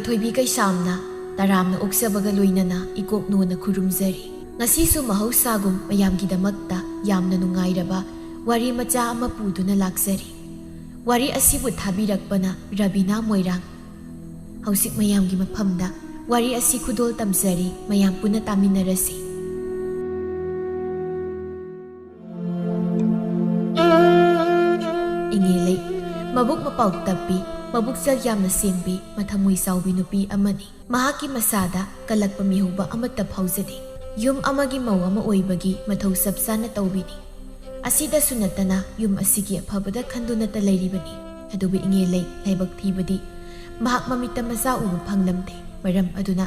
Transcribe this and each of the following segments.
ꯊꯣꯏꯕꯤ ꯀꯩꯁꯥꯝꯅ ꯇꯔꯥꯝꯅ ꯑꯣꯛꯆꯕꯒ ꯂꯣꯏꯅꯅ ꯏꯀꯣꯛꯅꯣꯅ ꯈꯨꯔꯨꯝꯖꯔꯤ꯫ ꯉꯁꯤꯁꯨ ꯃꯍꯧꯁꯥꯒꯨꯝ ꯃꯌꯥꯝꯒꯤꯗꯃꯛꯇ ꯌꯥꯝꯅ ꯅꯨꯡꯉꯥꯏꯔꯕ ꯋꯥꯔꯤ ꯃꯆꯥ ꯑꯃ ꯄꯨꯗꯨꯅ ꯂꯥꯛꯆꯔꯤ꯫ ꯋꯥꯔꯤ ꯑꯁꯤꯕꯨ ꯊꯥꯕꯤꯔꯛꯄꯅ ꯔꯕꯤꯅꯥ ꯃꯣꯏꯔꯥꯡ꯫ ꯍꯧꯖꯤꯛ ꯃꯌꯥꯝꯒꯤ ꯃꯐꯝꯗ ꯋꯥꯔꯤ ꯑꯁꯤ ꯈꯨꯗꯣꯜ ꯇꯝꯖꯔꯤ, ꯃꯌꯥꯝ ꯄꯨꯟꯅ ꯇꯥꯃꯤꯟꯅꯔꯁꯤ꯫ ꯏꯉꯦꯂꯩ ꯃꯕꯨꯛ ꯃꯄꯥꯎ ꯇꯞꯄꯤ, ꯃꯕꯨꯛꯆꯦꯜ ꯌꯥꯝꯅ ꯁꯦꯡꯕꯤ, ꯃꯊꯃꯣꯏ ꯆꯥꯎꯕꯤ ꯅꯨꯄꯤ ꯑꯃꯅꯤ꯫ ꯃꯍꯥꯛꯀꯤ ꯃꯁꯥꯗ ꯀꯜꯂꯛꯄ ꯃꯤꯍꯧꯕ ꯑꯃꯠꯇ ꯐꯥꯎꯖꯗꯦ꯫ ꯌꯨꯝ ꯑꯃꯒꯤ ꯃꯧ ꯑꯃ ꯑꯣꯏꯕꯒꯤ ꯃꯊꯧ ꯆꯞ ꯆꯥꯅ ꯇꯧꯕꯤꯅꯤ꯫ ꯑꯁꯤꯗꯁꯨ ꯅꯠꯇꯅ ꯌꯨꯝ ꯑꯁꯤꯒꯤ ꯑꯐꯕꯗ ꯈꯟꯗꯨꯅꯇ ꯂꯩꯔꯤꯕꯅꯤ꯫ ꯑꯗꯨꯕꯨ ꯏꯉꯦꯂꯩ ꯂꯥꯏꯕꯛ ꯊꯤꯕꯗꯤ ꯃꯍꯥꯛ ꯃꯃꯤꯠꯇ ꯃꯆꯥ ꯎꯕ ꯐꯪꯂꯝꯗꯦ꯫ ꯃꯔꯝ ꯑꯗꯨꯅ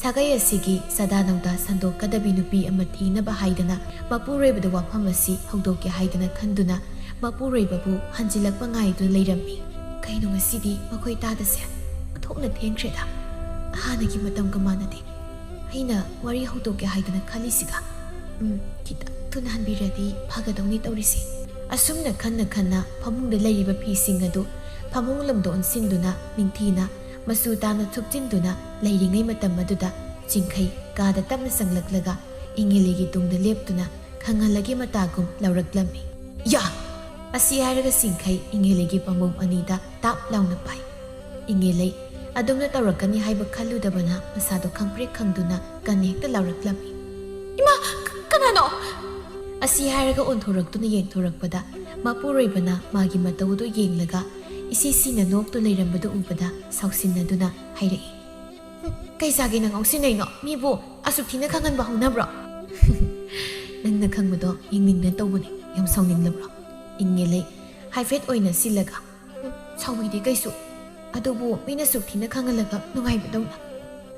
ꯁꯥꯒꯩ ꯑꯁꯤꯒꯤ ꯆꯥꯗꯥ ꯅꯧꯗꯥ ꯁꯟꯗꯣꯛꯀꯗꯕꯤ ꯅꯨꯄꯤ ꯑꯃ ꯊꯤꯅꯕ ꯍꯥꯏꯗꯅ ꯃꯄꯨꯔꯣꯏꯕꯗ ꯋꯥꯐꯝ ꯑꯁꯤ ꯍꯧꯗꯣꯛꯀꯦ ꯍꯥꯏꯗꯅ ꯈꯟꯗꯨꯅ ꯃꯄꯨꯔꯣꯏꯕꯕꯨ ꯍꯟꯖꯤꯜꯂꯛꯄ ꯉꯥꯏꯗꯨꯅ ꯂꯩꯔꯝꯃꯤ꯫ ꯀꯩꯅꯣ ꯉꯁꯤꯗꯤ ꯃꯈꯣꯏ ꯇꯥꯗꯁꯦ ꯑꯣꯟꯊꯣꯛꯅ ꯊꯦꯡꯈ꯭ꯔꯦꯗ, ꯍꯥꯟꯅꯒꯤ ꯃꯇꯝꯒ ꯃꯥꯟꯅꯗꯦ꯫ ꯑꯩꯅ ꯋꯥꯔꯤ ꯍꯧꯗꯣꯛꯀꯦ ꯍꯥꯏꯗꯅ ꯈꯜꯂꯤꯁꯤꯒ ꯈꯤꯇꯪ ꯊꯨꯅ ꯍꯟꯕꯤꯔꯗꯤ ꯐꯒꯗꯧꯅꯤ ꯇꯧꯔꯤꯁꯤ꯫ ꯑꯁꯨꯝꯅ ꯈꯟꯅ ꯈꯟꯅ ꯐꯃꯨꯡꯗ ꯂꯩꯔꯤꯕ ꯐꯤꯁꯤꯡ ꯑꯗꯨ ꯐꯃꯨꯡ ꯂꯣꯝꯗ ꯑꯣꯟꯁꯤꯟꯗꯨꯅ ꯅꯤꯡꯊꯤꯅ ꯃꯆꯨ ꯇꯥꯅ ꯊꯨꯞꯆꯤꯟꯗꯨꯅ ꯂꯩꯔꯤꯉꯩ ꯃꯇꯝ ꯑꯗꯨꯗ ꯆꯤꯡꯈꯩ ꯀꯥꯗ ꯇꯞꯅ ꯆꯪꯂꯛꯂꯒ ꯏꯉꯦꯂꯩꯒꯤ ꯇꯨꯡꯗ ꯂꯦꯞꯇꯨꯅ ꯈꯪꯍꯜꯂꯒꯤ ꯃꯇꯥꯒꯨꯝ ꯂꯥꯎꯔꯛꯂꯝꯃꯤ꯫ ꯌꯥ! ꯑꯁꯤ ꯍꯥꯏꯔꯒ ꯆꯤꯡꯈꯩ ꯏꯉꯦꯂꯩꯒꯤ ꯄꯥꯝꯕꯣꯝ ꯑꯅꯤꯗ ꯇꯥꯞ ꯂꯥꯎꯅ ꯄꯥꯏ꯫ ꯏꯉꯦꯂꯩ ꯑꯗꯨꯝꯅ ꯇꯧꯔꯛꯀꯅꯤ ꯍꯥꯏꯕ ꯈꯜꯂꯨꯗꯕꯅ ꯃꯁꯥꯗꯣ ꯈꯪꯄ꯭ꯔꯦꯛ ꯈꯪꯗꯨꯅ ꯀꯟꯅ ꯍꯦꯛꯇ ꯂꯥꯎꯔꯛꯂꯝꯃꯤ꯫ ꯏꯃꯥ! ꯀꯅꯥꯅꯣ? ꯑꯁꯤ ꯍꯥꯏꯔꯒ ꯑꯣꯟꯊꯣꯔꯛꯇꯨꯅ ꯌꯦꯡꯊꯣꯔꯛꯄꯗ ꯃꯄꯨꯔꯣꯏꯕꯅ ꯃꯥꯒꯤ ꯃꯇꯧꯗꯨ ꯌꯦꯡꯂꯒ ꯏꯁꯤꯁꯤꯅ ꯅꯣꯛꯇꯨ ꯂꯩꯔꯝꯕꯗꯨ ꯎꯕꯗ ꯁꯥꯎꯁꯤꯟꯅꯗꯨꯅ ꯍꯥꯏꯔꯛꯏ꯫ ꯀꯩ ꯆꯥꯒꯦ ꯅꯪ ꯉꯥꯎꯁꯤꯟꯅꯩꯅꯣ? ꯃꯤꯕꯨ ꯑꯁꯨꯛ ꯊꯤꯅ ꯈꯪꯍꯟꯕ ꯍꯧꯅꯕ꯭ꯔꯣ? ꯅꯪꯅ ꯈꯪꯕꯗꯣ ꯌꯦꯡꯅꯤꯡꯗꯅ ꯇꯧꯕꯅꯤ, ꯌꯥꯝ ꯁꯥꯎꯅꯤꯡꯂꯕ꯭ꯔꯣ? ꯏꯉꯦꯂꯩ ꯍꯥꯏꯐꯦꯠ ꯑꯣꯏꯅ ꯁꯤꯜꯂꯒ ꯁꯥꯎꯕꯤꯗꯦ ꯀꯩꯁꯨ, ꯑꯗꯨꯕꯨ ꯃꯤꯅ ꯁꯨꯛ ꯊꯤꯅ ꯈꯪꯍꯜꯂꯒ ꯅꯨꯡꯉꯥꯏꯕꯗꯧꯅ꯫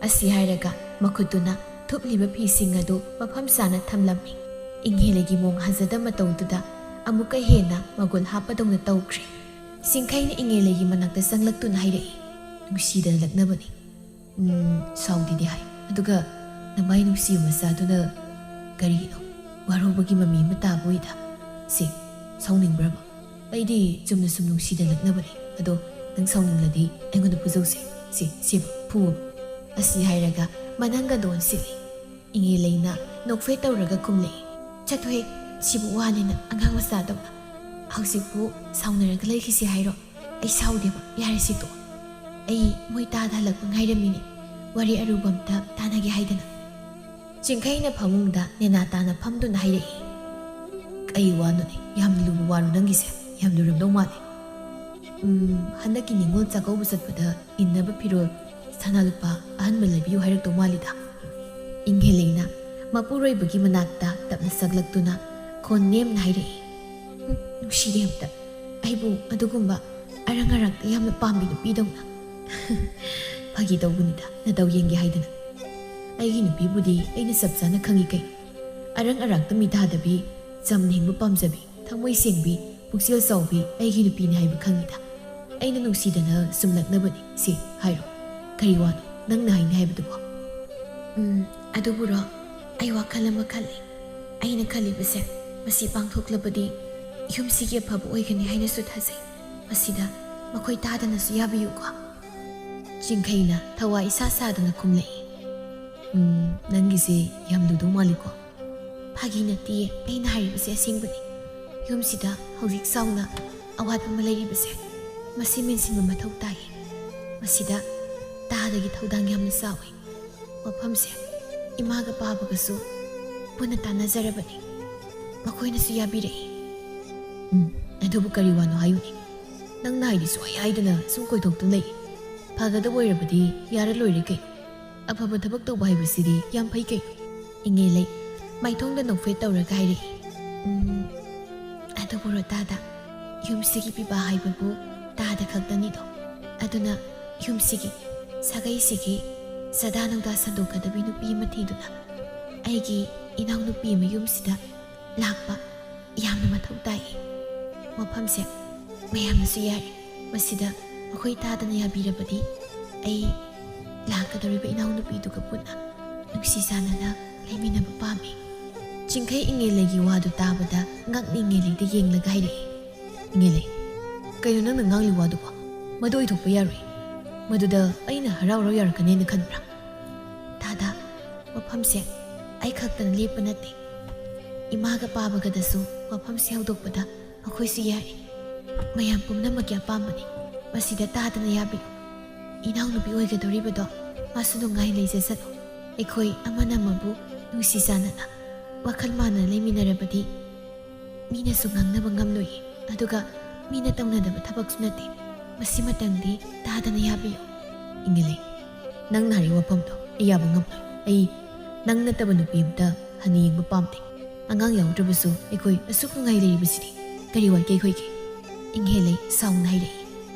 ꯑꯁꯤ ꯍꯥꯏꯔꯒ ꯃꯈꯨꯠꯇꯨꯅ ꯊꯨꯞꯂꯤꯕ ꯐꯤꯁꯤꯡ ꯑꯗꯨ ꯃꯐꯝ ꯆꯥꯅ ꯊꯝꯂꯝꯃꯤ꯫ ꯏꯉꯦꯂꯩꯒꯤ ꯃꯣꯡ ꯍꯟꯖꯗ ꯃꯇꯧꯗꯨꯗ ꯑꯃꯨꯛꯀ ꯍꯦꯟꯅ ꯃꯒꯨꯟ ꯍꯥꯞꯄꯗꯧꯅ ꯇꯧꯈ꯭ꯔꯦ꯫ ꯆꯤꯡꯈꯩꯅ ꯏꯉꯦꯂꯩꯒꯤ ꯃꯅꯥꯛꯇ ꯆꯪꯂꯛꯇꯨꯅ ꯍꯥꯏꯔꯛꯏ꯫ ꯅꯨꯡꯁꯤꯗꯅ ꯂꯛꯅꯕꯅꯤ, ꯁꯥꯎꯗꯦꯗꯤ ꯍꯥꯏ, ꯑꯗꯨꯒ ꯅꯃꯥꯏ ꯅꯨꯡꯁꯤꯕ ꯃꯆꯥꯗꯨꯅ ꯀꯔꯤꯅꯣ ꯋꯥꯔꯧꯕꯒꯤ ꯃꯃꯤ ꯑꯃ ꯇꯥꯕ ꯑꯣꯏꯗ꯫ ꯁꯤ ꯁꯥꯎꯅꯤꯡꯕ꯭ꯔꯕ? ꯑꯩꯗꯤ ꯆꯨꯝꯅ ꯁꯨꯝ ꯅꯨꯡꯁꯤꯗꯅ ꯂꯛꯅꯕꯅꯤ, ꯑꯗꯣ ꯅꯪ ꯁꯥꯎꯅꯤꯡꯂꯗꯤ ꯑꯩꯉꯣꯟꯗ ꯄꯨꯖꯧꯁꯦ, ꯁꯤꯕ ꯐꯨꯕ꯫ ꯑꯁꯤ ꯍꯥꯏꯔꯒ ꯃꯅꯪꯒꯗꯣ ꯑꯣꯟꯁꯤꯜꯂꯤ꯫ ꯏꯉꯦꯂꯩꯅ ꯅꯣꯛꯐꯦꯠ ꯇꯧꯔꯒ ꯈꯨꯝꯂꯛꯏ꯫ ꯆꯠꯊꯣꯍꯦ, ꯁꯤꯕꯨ ꯋꯥꯅꯤꯅ ꯑꯉꯥꯡ ꯃꯆꯥꯗꯧꯅ꯫ ꯍꯧꯖꯤꯛꯄꯨ ꯁꯥꯎꯅꯔꯒ ꯂꯩꯈꯤꯁꯤ ꯍꯥꯏꯔꯣ? ꯑꯩ ꯁꯥꯎꯗꯦꯕ, ꯌꯥꯔꯦ ꯁꯤꯇꯣ꯫ ꯑꯩ ꯃꯣꯏ ꯇꯥꯗ ꯍꯜꯂꯛꯄ ꯉꯥꯏꯔꯝꯃꯤꯅꯦ, ꯋꯥꯔꯤ ꯑꯔꯨꯕ ꯑꯝꯇ ꯇꯥꯟꯅꯒꯦ ꯍꯥꯏꯗꯅ꯫ ꯆꯤꯡꯈꯩꯅ ꯐꯃꯨꯡꯗ ꯅꯦꯅꯥ ꯇꯥꯅ ꯐꯝꯗꯨꯅ ꯍꯥꯏꯔꯛꯏ꯫ ꯀꯩ ꯋꯥꯅꯣꯅꯦ? ꯌꯥꯝꯅ ꯂꯨꯕ ꯋꯥꯔꯣ ꯅꯪꯒꯤꯁꯦ? ꯌꯥꯝ ꯂꯨꯔꯝꯗꯧ ꯃꯥꯜꯂꯦ꯫ ꯍꯟꯗꯛꯀꯤ ꯅꯤꯉꯣꯜ ꯆꯥꯛꯀꯧꯕ ꯆꯠꯄꯗ ꯏꯟꯅꯕ ꯐꯤꯔꯣꯜ ꯁꯅꯥ ꯂꯨꯄꯥ ꯑꯍꯟꯕ ꯂꯩꯕꯤꯌꯨ ꯍꯥꯏꯔꯛꯇꯧ ꯃꯥꯜꯂꯤꯗ꯫ ꯏꯉꯦꯂꯩꯅ ꯃꯄꯨꯔꯣꯏꯕꯒꯤ ꯃꯅꯥꯛꯇ ꯇꯞꯅ ꯆꯪꯂꯛꯇꯨꯅ ꯈꯣꯟ ꯅꯦꯝꯅ ꯍꯥꯏꯔꯛꯏ꯫ ꯅꯨꯡꯁꯤꯔꯦ ꯑꯝꯇ, ꯑꯩꯕꯨ ꯑꯗꯨꯒꯨꯝꯕ ꯑꯔꯪ ꯑꯔꯥꯛꯇ ꯌꯥꯝꯅ ꯄꯥꯝꯕꯤ ꯅꯨꯄꯤꯗꯧꯅ꯫ ꯐꯥꯒꯤ ꯇꯧꯕꯅꯤꯗ, ꯅꯇꯧ ꯌꯦꯡꯒꯦ ꯍꯥꯏꯗꯅ꯫ ꯑꯩꯒꯤ ꯅꯨꯄꯤꯕꯨꯗꯤ ꯑꯩꯅ ꯆꯞ ꯆꯥꯅ ꯈꯪꯉꯤ ꯀꯩꯅꯣ꯫ ꯑꯔꯪ ꯑꯔꯥꯛꯇ ꯃꯤꯇꯥꯗꯕꯤ, ꯆꯝꯅ ꯍꯤꯡꯕ ꯄꯥꯝꯖꯕꯤ, ꯊꯃꯣꯏ ꯁꯦꯡꯕꯤ, ꯄꯨꯛꯆꯦꯜ ꯆꯥꯎꯕꯤ ꯑꯩꯒꯤ ꯅꯨꯄꯤꯅꯤ ꯍꯥꯏꯕ ꯈꯪꯉꯤꯗ꯫ ꯑꯩꯅ ꯅꯨꯡꯁꯤꯗꯅ ꯁꯨꯝ ꯂꯛꯅꯕꯅꯤ꯫ ꯁꯤ ꯍꯥꯏꯔꯣ, ꯀꯔꯤ ꯋꯥꯅꯣ ꯅꯪꯅ ꯍꯥꯏꯅꯤ ꯍꯥꯏꯕꯗꯨꯕꯣ? ꯑꯗꯨꯕꯨꯔꯣ, ꯑꯩ ꯋꯥꯈꯜ ꯑꯃ ꯈꯜꯂꯤ꯫ ꯑꯩꯅ ꯈꯜꯂꯤꯕꯁꯦ ꯃꯁꯤ ꯄꯥꯡꯊꯣꯛꯂꯕꯗꯤ ꯌꯨꯝꯁꯤꯒꯤ ꯑꯐꯕ ꯑꯣꯏꯒꯅꯤ ꯍꯥꯏꯅꯁꯨ ꯊꯥꯖꯩ꯫ ꯃꯁꯤꯗ ꯃꯈꯣꯏ ꯇꯥꯗꯅꯁꯨ ꯌꯥꯕꯤꯌꯨꯀꯣ꯫ ꯆꯤꯡꯈꯩꯅ ꯊꯋꯥꯏ ꯏꯁꯥ ꯁꯥꯗꯅ ꯈꯨꯝꯂꯛꯏ꯫ ꯅꯪꯒꯤꯁꯦ ꯌꯥꯝ ꯂꯨꯗꯧ ꯃꯥꯜꯂꯤꯀꯣ꯫ ꯐꯥꯒꯤ ꯅꯠꯇꯤꯌꯦ, ꯑꯩꯅ ꯍꯥꯏꯔꯤꯕꯁꯦ ꯑꯁꯦꯡꯕꯅꯤ꯫ ꯌꯨꯝꯁꯤꯗ ꯍꯧꯖꯤꯛ ꯆꯥꯎꯅ ꯑꯋꯥꯠꯄ ꯑꯃ ꯂꯩꯔꯤꯕꯁꯦ ꯃꯁꯤ ꯃꯦꯟꯁꯤꯟꯕ ꯃꯊꯧ ꯇꯥꯏ꯫ ꯃꯁꯤꯗ ꯇꯥꯗꯒꯤ ꯊꯧꯗꯥꯡ ꯌꯥꯝꯅ ꯆꯥꯎꯏ꯫ ꯃꯐꯝꯁꯦ ꯏꯃꯥꯒ ꯄꯥꯕꯒꯁꯨ ꯄꯨꯟꯅ ꯇꯥꯟꯅꯖꯔꯕꯅꯤ, ꯃꯈꯣꯏꯅꯁꯨ ꯌꯥꯕꯤꯔꯛꯏ꯫ ꯑꯗꯨꯕꯨ ꯀꯔꯤ ꯋꯥꯅꯣ ꯍꯥꯏꯌꯨꯅꯦ? ꯅꯪꯅ ꯍꯥꯏꯗꯤ ꯁꯨꯡꯍꯥꯏ ꯍꯥꯏꯗꯅ ꯁꯨꯝ ꯀꯣꯏꯊꯣꯛꯇꯨꯅ ꯂꯩ꯫ ꯐꯒꯗꯕ ꯑꯣꯏꯔꯕꯗꯤ ꯌꯥꯔ ꯂꯣꯏꯔꯦ ꯀꯩꯅꯣ꯫ ꯑꯐꯕ ꯊꯕꯛ ꯇꯧꯕ ꯍꯥꯏꯕꯁꯤꯗꯤ ꯌꯥꯝ ꯐꯩ ꯀꯩꯅꯣ꯫ ꯏꯉꯦꯂꯩ ꯃꯥꯏꯊꯣꯡꯗ ꯅꯣꯛꯐꯦꯠ ꯇꯧꯔꯒ ꯍꯥꯏꯔꯛꯏ꯫ ꯑꯗꯨꯕꯨꯔꯣ ꯇꯥꯗ, ꯌꯨꯝꯁꯤꯒꯤ ꯄꯤꯕꯥ ꯍꯥꯏꯕꯕꯨ ꯇꯥꯗ ꯈꯛꯇꯅꯤꯗꯣ꯫ ꯑꯗꯨꯅ ꯌꯨꯝꯁꯤꯒꯤ ꯁꯥꯒꯩꯁꯤꯒꯤ ꯆꯥꯗꯥ ꯅꯧꯗꯥ ꯁꯟꯗꯣꯛꯀꯗꯕꯤ ꯅꯨꯄꯤ ꯑꯃ ꯊꯤꯗꯨꯅ ꯑꯩꯒꯤ ꯏꯅꯥꯎꯅꯨꯄꯤ ꯑꯃ ꯌꯨꯝꯁꯤꯗ ꯂꯥꯛꯄ ꯌꯥꯝꯅ ꯃꯊꯧ ꯇꯥꯏ꯫ ꯃꯐꯝꯁꯦ ꯃꯌꯥꯝꯅꯁꯨ ꯌꯥꯔꯦ꯫ ꯃꯁꯤꯗ ꯃꯈꯣꯏ ꯇꯥꯗꯅ ꯌꯥꯕꯤꯔꯕꯗꯤ ꯑꯩ ꯂꯥꯛꯀꯗꯧꯔꯤꯕ ꯏꯅꯥꯎꯅꯨꯄꯤꯗꯨꯒ ꯄꯨꯟꯅ ꯅꯨꯡꯁꯤ ꯆꯥꯟꯅꯅ ꯂꯩꯃꯤꯟꯅꯕ ꯄꯥꯝꯃꯤ꯫ ꯆꯤꯡꯈꯩ ꯏꯉꯦꯂꯩꯒꯤ ꯋꯥꯗꯨ ꯇꯥꯕꯗ ꯉꯛꯅ ꯏꯉꯦꯂꯩꯗ ꯌꯦꯡꯂꯒ ꯍꯥꯏꯔꯛꯏ꯫ ꯏꯉꯦꯂꯩ, ꯀꯩꯅꯣ ꯅꯪꯅ ꯉꯥꯡꯂꯤ ꯋꯥꯗꯨꯕꯣ? ꯃꯗꯨ ꯑꯣꯏꯊꯣꯛꯄ ꯌꯥꯔꯣꯏ꯫ ꯃꯗꯨꯗ ꯑꯩꯅ ꯍꯔꯥꯎꯔ ꯌꯥꯔꯛꯀꯅꯦꯅ ꯈꯟꯕ꯭ꯔꯥ? ꯗꯥꯗꯥ, ꯃꯐꯝꯁꯦ ꯑꯩ ꯈꯛꯇꯅ ꯂꯦꯞꯄ ꯅꯠꯇꯦ. ꯏꯃꯥꯒ ꯄꯥꯕꯒꯗꯁꯨ ꯃꯐꯝꯁꯦ ꯍꯧꯗꯣꯛꯄꯗ ꯃꯈꯣꯏꯁꯨ ꯌꯥꯏ. ꯃꯌꯥꯝ ꯄꯨꯝꯅꯃꯛꯀꯤ ꯑꯄꯥꯝꯕꯅꯤ. ꯃꯁꯤꯗ ꯇꯥꯗꯅ ꯌꯥꯕꯤꯌꯨ. ꯏꯅꯥꯎꯅꯨꯄꯤ ꯑꯣꯏꯒꯗꯧꯔꯤꯕꯗꯣ ꯃꯥꯁꯨ ꯅꯨꯡꯉꯥꯏ ꯂꯩꯖꯁꯅꯨ. ꯑꯩꯈꯣꯏ ꯑꯃꯅ ꯑꯃꯕꯨ ꯅꯨꯡꯁꯤ ꯆꯥꯟꯅꯅ ꯋꯥꯈꯜ ꯃꯥꯟꯅ ꯂꯩꯃꯤꯟꯅꯔꯕꯗꯤ ꯃꯤꯅꯁꯨ ꯉꯥꯡꯅꯕ ꯉꯝꯂꯣꯏꯌꯦ. ꯑꯗꯨꯒ ꯃꯤꯅ ꯇꯧꯅꯗꯕ ꯊꯕꯛꯁꯨ ꯅꯠꯇꯦ. ꯃꯁꯤꯃꯇꯪꯗꯤ ꯇꯥꯗꯅ ꯌꯥꯕꯤꯌꯨ. ꯏꯪꯒꯤꯂꯩ, ꯅꯪꯅ ꯍꯥꯏꯔꯤꯕ ꯋꯥꯐꯝꯗꯣ ꯑꯩ ꯌꯥꯕ ꯉꯝꯂꯣꯏ. ꯑꯩ ꯅꯪ ꯅꯠꯇꯕ ꯅꯨꯄꯤ ꯑꯃꯇ ꯍꯟꯅ ꯌꯦꯡꯕ ꯄꯥꯝꯗꯦ. ꯑꯉꯥꯡ ꯌꯥꯎꯗ꯭ꯔꯕꯁꯨ ꯑꯩꯈꯣꯏ ꯑꯁꯨꯛ ꯅꯨꯡꯉꯥꯏ ꯂꯩꯔꯤꯕꯁꯤꯗꯤ ꯀꯔꯤ ꯋꯥꯠꯀꯦ ꯑꯩꯈꯣꯏꯒꯤ? ꯏꯪꯍꯦꯂꯩ ꯁꯥꯎꯅ ꯍꯥꯏꯔꯛꯏ.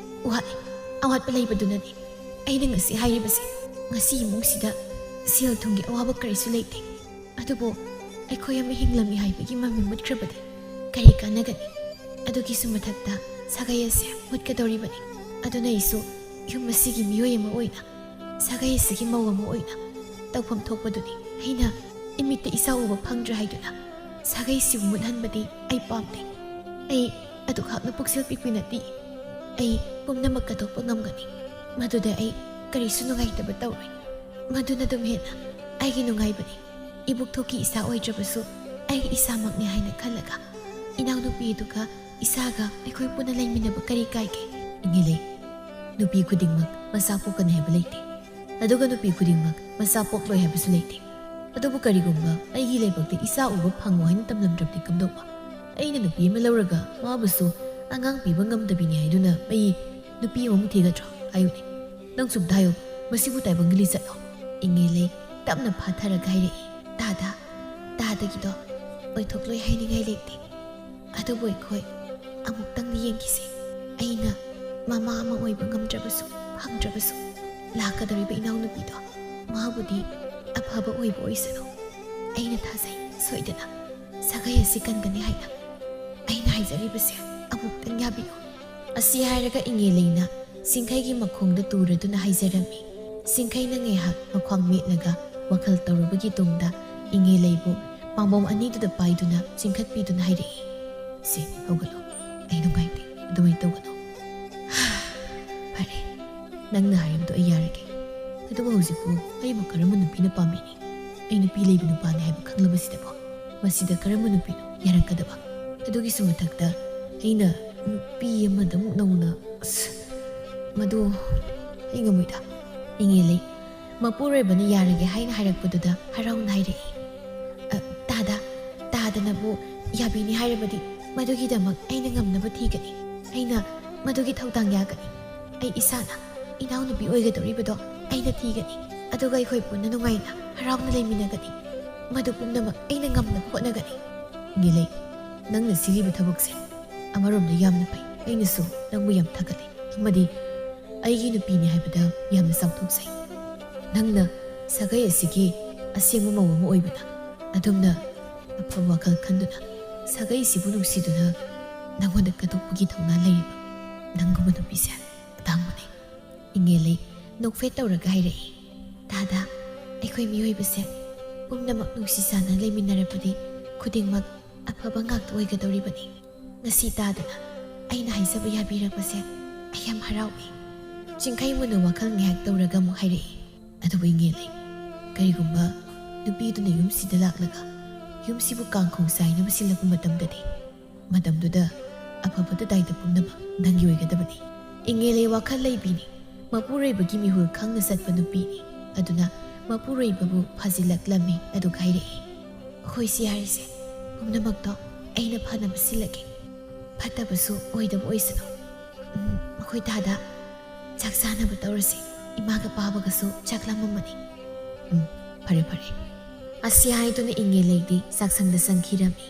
ꯋꯥꯠꯂꯦ. ꯑꯋꯥꯠꯄ ꯂꯩꯕꯗꯨꯅꯅꯤ ꯑꯩꯅ ꯉꯁꯤ ꯍꯥꯏꯔꯤꯕꯁꯦ. ꯉꯁꯤ ꯏꯃꯨꯡꯁꯤꯗ ꯁꯦꯜ ꯊꯨꯝꯒꯤ ꯑꯋꯥꯕ ꯀꯔꯤꯁꯨ ꯂꯩꯇꯦ. ꯑꯗꯨꯕꯨ ꯑꯩꯈꯣꯏ ꯑꯃ ꯍꯤꯡꯂꯝꯃꯤ ꯍꯥꯏꯕꯒꯤ ꯃꯃꯤ ꯃꯨꯠꯈ꯭ꯔꯕꯗꯤ ꯀꯔꯤ ꯀꯥꯟꯅꯒꯅꯤ? ꯑꯗꯨꯒꯤꯁꯨ ꯃꯊꯛꯇ ꯁꯥꯒꯩ ꯑꯁꯦ ꯃꯨꯠꯀꯗꯧꯔꯤꯕꯅꯤ. ꯑꯗꯨꯅ ꯑꯩꯁꯨ ꯌꯨꯝ ꯑꯁꯤꯒꯤ ꯃꯤꯑꯣꯏ ꯑꯃ ꯑꯣꯏꯅ, ꯁꯥꯒꯩ ꯑꯁꯤꯒꯤ ꯃꯧ ꯑꯃ ꯑꯣꯏꯅ ꯇꯧꯐꯝ ꯊꯣꯛꯄꯗꯨꯅꯤ. ꯑꯩꯅ ꯏꯃꯤꯠꯇ ꯏꯆꯥ ꯎꯕ ꯐꯪꯗ꯭ꯔꯦ ꯍꯥꯏꯗꯨꯅ ꯁꯥꯒꯩꯁꯤꯕꯨ ꯃꯨꯠꯍꯟꯕꯗꯤ ꯑꯩ ꯄꯥꯝꯗꯦ. ꯑꯩ ꯑꯗꯨꯈꯛꯅ ꯄꯨꯛꯆꯦꯜ ꯄꯤꯛꯄꯤ ꯅꯠꯇꯦ. ꯑꯩ ꯄꯨꯝꯅꯃꯛ ꯀꯠꯊꯣꯛꯄ ꯉꯝꯒꯅꯤ. ꯃꯗꯨꯗ ꯑꯩ ꯀꯔꯤꯁꯨ ꯅꯨꯡꯉꯥꯏꯇꯕ ꯇꯧꯔꯣꯏ. ꯃꯗꯨꯅ ꯑꯗꯨꯝ ꯍꯦꯟꯅ ꯑꯩꯒꯤ ꯅꯨꯡꯉꯥꯏꯕꯅꯤ. ꯏꯕꯨꯛꯊꯣꯛꯀꯤ ꯏꯆꯥ ꯑꯣꯏꯗ꯭ꯔꯕꯁꯨ ꯑꯩꯒꯤ ꯏꯁꯥꯃꯛꯅꯤ ꯍꯥꯏꯅ ꯈꯜꯂꯒ ꯏꯅꯥꯎꯅꯨꯄꯤ ꯑꯗꯨꯒ ꯏꯆꯥꯒ ꯑꯩꯈꯣꯏ ꯄꯨꯟꯅ ꯂꯩꯃꯤꯟꯅꯕ ꯀꯔꯤ ꯀꯥꯏꯒꯦ? ꯏꯪꯒꯤꯂꯩ, ꯅꯨꯄꯤ ꯈꯨꯗꯤꯡꯃꯛ ꯃꯆꯥ ꯄꯣꯛꯀꯅꯤ ꯍꯥꯏꯕ ꯂꯩꯇꯦ. ꯑꯗꯨꯒ ꯅꯨꯄꯤ ꯈꯨꯗꯤꯡꯃꯛ ꯃꯆꯥ ꯄꯣꯛꯂꯣꯏ ꯍꯥꯏꯕꯁꯨ ꯂꯩꯇꯦ. ꯑꯗꯨꯕꯨ ꯀꯔꯤꯒꯨꯝꯕ ꯑꯩꯒꯤ ꯂꯥꯏꯕꯛꯇ ꯏꯆꯥ ꯎꯕ ꯐꯪꯉꯣ ꯍꯥꯏꯅ ꯇꯝꯂꯝꯗ꯭ꯔꯕꯗꯤ ꯀꯝꯗꯧꯕ? ꯑꯩꯅ ꯅꯨꯄꯤ ꯑꯃ ꯂꯧꯔꯒ ꯃꯥꯕꯨꯁꯨ ꯑꯉꯥꯡ ꯄꯤꯕ ꯉꯝꯗꯕꯤꯅꯤ ꯍꯥꯏꯗꯨꯅ ꯑꯩ ꯅꯨꯄꯤ ꯑꯃꯃꯨꯛ ꯊꯤꯒꯗ꯭ꯔꯣ? ꯍꯥꯏꯌꯨꯅꯦ. ꯅꯪ ꯁꯨꯝ ꯍꯥꯏꯌꯨ. ꯃꯁꯤꯕꯨ ꯇꯥꯏꯕꯪꯒꯂꯤ ꯆꯠꯂꯣ. ꯏꯪꯉꯦꯂꯩ ꯇꯞꯅ ꯐꯥꯊꯔꯒ ꯍꯥꯏꯔꯛꯏ. ꯗꯥꯗꯒꯤꯗꯣ ꯑꯣꯏꯊꯣꯛꯂꯣꯏ ꯍꯥꯏꯅꯤꯡꯉꯥꯏ ꯂꯩꯇꯦ. ꯑꯗꯨꯕꯨ ꯑꯩꯈꯣꯏ ꯑꯃꯨꯛꯇꯪꯗꯤ ꯌꯦꯡꯈꯤꯁꯤ. ꯑꯩꯅ ꯃꯃꯥ ꯑꯃ ꯑꯣꯏꯕ ꯉꯝꯗ꯭ꯔꯕꯁꯨ ꯐꯪꯗ꯭ꯔꯕꯁꯨ ꯂꯥꯛꯀꯗꯧꯔꯤꯕ ꯏꯅꯥꯎꯅꯨꯄꯤꯗꯣ ꯃꯥꯕꯨꯗꯤ ꯑꯐꯕ ꯑꯣꯏꯕ ꯑꯣꯏꯁꯅꯨ. ꯑꯩꯅ ꯊꯥꯖꯩ ꯁꯣꯏꯗꯅ ꯁꯥꯒꯩ ꯑꯁꯤ ꯀꯟꯒꯅꯤ ꯍꯥꯏꯅ. ꯑꯩꯅ ꯍꯥꯏꯖꯔꯤꯕꯁꯦ ꯑꯃꯨꯛꯇꯪ ꯌꯥꯕꯤꯌꯨ. ꯑꯁꯤ ꯍꯥꯏꯔꯒ ꯏꯪꯉꯦꯂꯩꯅ ꯁꯤꯡꯈꯩꯒꯤ ꯃꯈꯣꯡꯗ ꯇꯨꯔꯗꯨꯅ ꯍꯥꯏꯖꯔꯝꯃꯤ. ꯁꯤꯡꯈꯩꯅ ꯉꯥꯏꯍꯥꯛ ꯃꯈ꯭ꯋꯥꯡ ꯃꯦꯠꯂꯒ ꯋꯥꯈꯜ ꯇꯧꯔꯕꯒꯤ ꯇꯨꯡꯗ ꯏꯪꯉꯦꯂꯩꯕꯨ ꯄꯥꯝꯕꯣꯝ ꯑꯅꯤꯗꯨꯗ ꯄꯥꯏꯗꯨꯅ ꯆꯤꯡꯈꯠꯄꯤꯗꯨꯅ ꯍꯥꯏꯔꯛꯏ. ꯁꯤ ꯍꯧꯒꯠꯂꯣ. ꯑꯩ ꯅꯨꯡꯉꯥꯏꯇꯦ. ꯑꯗꯨꯃꯥꯏꯅ ꯇꯧꯒꯅꯨ. ꯐꯔꯦ, ꯅꯪꯅ ꯍꯥꯏꯔꯤꯕꯗꯣ ꯑꯩ ꯌꯥꯔꯒꯦ. ꯑꯗꯨꯕꯨ ꯍꯧꯖꯤꯛꯄꯨ ꯑꯩꯕꯨ ꯀꯔꯝꯕ ꯅꯨꯄꯤꯅ ꯄꯥꯝꯃꯤꯅꯤ? ꯑꯩ ꯅꯨꯄꯤ ꯂꯩꯕ ꯅꯨꯄꯥꯅꯤ ꯍꯥꯏꯕ ꯈꯪꯂꯕꯁꯤꯗꯕꯣ ꯃꯁꯤꯗ ꯀꯔꯝꯕ ꯅꯨꯄꯤꯅꯣ ꯌꯥꯔꯛꯀꯗꯕ? ꯑꯗꯨꯒꯤꯁꯨ ꯃꯊꯛꯇ ꯑꯩꯅ ꯅꯨꯄꯤ ꯑꯃꯗ ꯑꯃꯨꯛꯅꯧꯅ ꯃꯗꯨ ꯑꯩ ꯉꯝꯃꯣꯏꯗ. ꯏꯪꯉꯦꯂꯩ ꯃꯄꯨꯔꯣꯏꯕꯅ ꯌꯥꯔꯒꯦ ꯍꯥꯏꯅ ꯍꯥꯏꯔꯛꯄꯗꯨꯗ ꯍꯔꯥꯎꯅ ꯍꯥꯏꯔꯛꯏ. ꯗꯥꯗꯅꯕꯨ ꯌꯥꯕꯤꯅꯤ ꯍꯥꯏꯔꯕꯗꯤ ꯃꯗꯨꯒꯤꯗꯃꯛ ꯑꯩꯅ ꯉꯝꯅꯕ ꯊꯤꯒꯅꯤ. ꯑꯩꯅ ꯃꯗꯨꯒꯤ ꯊꯧꯗꯥꯡ ꯌꯥꯒꯅꯤ. ꯑꯩ ꯏꯁꯥꯅ ꯏꯅꯥꯎꯅꯨꯄꯤ ꯑꯣꯏꯒꯗꯧꯔꯤꯕꯗꯣ ꯑꯩꯅ ꯊꯤꯒꯅꯤ. ꯑꯗꯨꯒ ꯑꯩꯈꯣꯏ ꯄꯨꯟꯅ ꯅꯨꯡꯉꯥꯏꯅ ꯍꯔꯥꯎꯅ ꯂꯩꯃꯤꯟꯅꯒꯅꯤ. ꯃꯗꯨ ꯄꯨꯝꯅꯃꯛ ꯑꯩꯅ ꯉꯝꯅꯕ ꯍꯣꯠꯅꯒꯅꯤ. ꯏꯪꯉꯦꯂꯩ, ꯅꯪꯅ ꯁꯤꯜꯂꯤꯕ ꯊꯕꯛꯁꯦ ꯑꯃꯔꯣꯝꯗ ꯌꯥꯝꯅ ꯐꯩ. ꯑꯩꯅꯁꯨ ꯅꯪꯕꯨ ꯌꯥꯝ ꯊꯥꯒꯠꯂꯤ. ꯑꯃꯗꯤ ꯑꯩꯒꯤ ꯅꯨꯄꯤꯅꯤ ꯍꯥꯏꯕꯗ ꯌꯥꯝꯅ ꯆꯥꯎꯊꯣꯛꯆꯩ. ꯅꯪꯅ ꯁꯥꯒꯩ ꯑꯁꯤꯒꯤ ꯑꯁꯦꯡꯕ ꯃꯧ ꯑꯃ ꯑꯣꯏꯕꯅ ꯑꯗꯨꯝꯅ ꯑꯐꯕ ꯋꯥꯈꯜ ꯈꯟꯗꯨꯅ ꯁꯥꯒꯩꯁꯤꯕꯨ ꯅꯨꯡꯁꯤꯗꯨꯅ ꯅꯪꯉꯣꯟꯗ ꯀꯠꯊꯣꯛꯄꯒꯤ ꯊꯧꯅꯥ ꯂꯩꯔꯤꯕ ꯅꯪꯒꯨꯝꯕ ꯅꯨꯄꯤꯁꯦ ꯑꯇꯥꯡꯕꯅꯤ. ꯏꯪꯉꯦꯂꯩ ꯅꯣꯛꯐꯦꯠ ꯇꯧꯔꯒ ꯍꯥꯏꯔꯛꯏ. ꯗꯥꯗꯥ, ꯑꯩꯈꯣꯏ ꯃꯤꯑꯣꯏꯕꯁꯦ ꯄꯨꯝꯅꯃꯛ ꯅꯨꯡꯁꯤ ꯆꯥꯟꯅ ꯂꯩꯃꯤꯟꯅꯔꯕꯗꯤ ꯈꯨꯗꯤꯡꯃꯛ ꯑꯐꯕ ꯉꯥꯛꯇ ꯑꯣꯏꯒꯗꯧꯔꯤꯕꯅꯤ. ꯉꯁꯤ ꯇꯥꯗꯅ ꯑꯩꯅ ꯍꯥꯏꯖꯕ ꯌꯥꯕꯤꯔꯛꯄꯁꯦ ꯑꯩ ꯌꯥꯝ ꯍꯔꯥꯎꯏ. ꯆꯤꯡꯈꯩ ꯃꯨꯟꯅ ꯋꯥꯈꯜ ꯉꯥꯏꯍꯥꯛ ꯇꯧꯔꯒ ꯑꯃꯨꯛ ꯍꯥꯏꯔꯛꯏ. ꯑꯗꯨꯕꯨ ꯏꯪꯉꯦꯂꯩ, ꯀꯔꯤꯒꯨꯝꯕ ꯅꯨꯄꯤꯗꯨꯅ ꯌꯨꯝꯁꯤꯗ ꯂꯥꯛꯂꯒ ꯌꯨꯝꯁꯤꯕꯨ ꯀꯥꯡꯈꯣꯡ ꯆꯥꯏꯅꯕ ꯁꯤꯜꯂꯛꯄ ꯃꯇꯝꯗꯗꯤ ꯃꯇꯝꯗꯨꯗ ꯑꯐꯕꯗ ꯗꯥꯏꯇ ꯄꯨꯝꯅꯃꯛ ꯅꯪꯒꯤ ꯑꯣꯏꯒꯗꯕꯅꯤ. ꯏꯪꯉꯦꯂꯩ ꯋꯥꯈꯜ ꯂꯩꯕꯤꯅꯤ. ꯃꯄꯨꯔꯣꯏꯕꯒꯤ ꯃꯤꯍꯨꯜ ꯈꯪꯅ ꯆꯠꯄ ꯅꯨꯄꯤꯅꯤ. ꯑꯗꯨꯅ ꯃꯄꯨꯔꯣꯏꯕꯕꯨ ꯐꯥꯖꯤꯜꯂꯛꯂꯝꯃꯤ. ꯑꯗꯨꯒ ꯍꯥꯏꯔꯛꯏ. ꯑꯩꯈꯣꯏꯁꯤ ꯌꯥꯔꯤꯁꯦ ꯄꯨꯝꯅꯃꯛꯇꯣ ꯑꯩꯅ ꯐꯅꯕ ꯁꯤꯜꯂꯒꯦ. ꯐꯠꯇꯕꯁꯨ ꯑꯣꯏꯗꯕ ꯑꯣꯏꯁꯅꯨ. ꯑꯩꯈꯣꯏ ꯗꯥꯗꯥ ꯆꯥꯛ ꯆꯥꯅꯕ ꯇꯧꯔꯁꯤ. ꯏꯃꯥꯒ ꯄꯥꯕꯒꯁꯨ ꯆꯥꯛ ꯂꯥꯝꯃꯝꯃꯅꯤ. ꯐꯔꯦ ꯐꯔꯦ. ꯑꯁꯤ ꯍꯥꯏꯗꯨꯅ ꯏꯪꯉꯦꯂꯩꯗꯤ ꯆꯥꯛꯁꯪꯗ ꯆꯪꯈꯤꯔꯝꯃꯤ.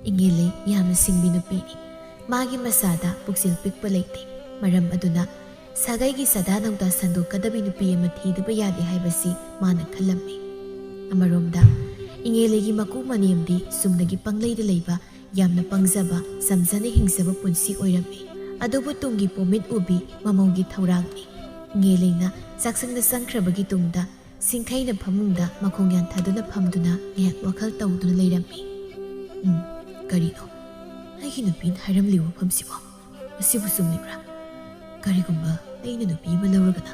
ꯏꯪꯉꯦꯂꯩ ꯌꯥꯝꯅ ꯁꯤꯡꯕꯤ ꯅꯨꯄꯤꯅꯤ. ꯃꯥꯒꯤ ꯃꯆꯥꯗ ꯄꯨꯛꯆꯦꯜ ꯄꯤꯛꯄ ꯂꯩꯇꯦ. ꯃꯔꯝ ꯑꯗꯨꯅ ꯁꯥꯒꯩꯒꯤ ꯁꯗꯥ ꯅꯧꯗꯥ ꯁꯟꯗꯣꯛꯀꯗꯕꯤ ꯅꯨꯄꯤ ꯑꯃ ꯊꯤꯗꯕ ꯌꯥꯗꯦ ꯍꯥꯏꯕꯁꯤ ꯃꯥꯅ ꯈꯜꯂꯝꯃꯤ. ꯑꯃꯔꯣꯝꯗ ꯏꯪꯉꯦꯂꯩꯒꯤ ꯃꯀꯨ ꯃꯅꯦꯝꯗꯤ ꯆꯨꯝꯅꯒꯤ ꯄꯪꯂꯩꯗ ꯂꯩꯕ ꯌꯥꯝꯅ ꯄꯪꯖꯕ ꯆꯝꯖꯅ ꯍꯤꯡꯖꯕ ꯄꯨꯟꯁꯤ ꯑꯣꯏꯔꯝꯃꯤ. ꯑꯗꯨꯕꯨ ꯇꯨꯡꯒꯤ ꯄꯣꯃꯤꯠ ꯎꯕꯤ ꯃꯃꯧꯒꯤ ꯊꯧꯔꯥꯡꯅꯤ. ꯏꯪꯉꯦꯂꯩꯅ ꯆꯥꯛꯁꯪꯗ ꯆꯪꯈ꯭ꯔꯕꯒꯤ ꯇꯨꯡꯗ ꯁꯤꯡꯈꯩꯅ ꯐꯃꯨꯡꯗ ꯃꯈꯣꯡ ꯌꯥꯟꯊꯗꯨꯅ ꯐꯝꯗꯨꯅ ꯉꯥꯏꯍꯥꯛ ꯋꯥꯈꯜ ꯇꯧꯗꯨꯅ ꯂꯩꯔꯝꯃꯤ. ꯀꯔꯤꯅꯣ ꯑꯩꯒꯤ ꯅꯨꯄꯤꯅ ꯍꯥꯏꯔꯝꯂꯤꯕ ꯋꯥꯐꯝꯁꯤꯕꯣ? ꯑꯁꯤꯕꯨ ꯆꯨꯝꯂꯤꯕ꯭ꯔꯥ? ꯀꯔꯤꯒꯨꯝꯕ ꯑꯩꯅ ꯅꯨꯄꯤ ꯑꯃ ꯂꯧꯔꯒꯅ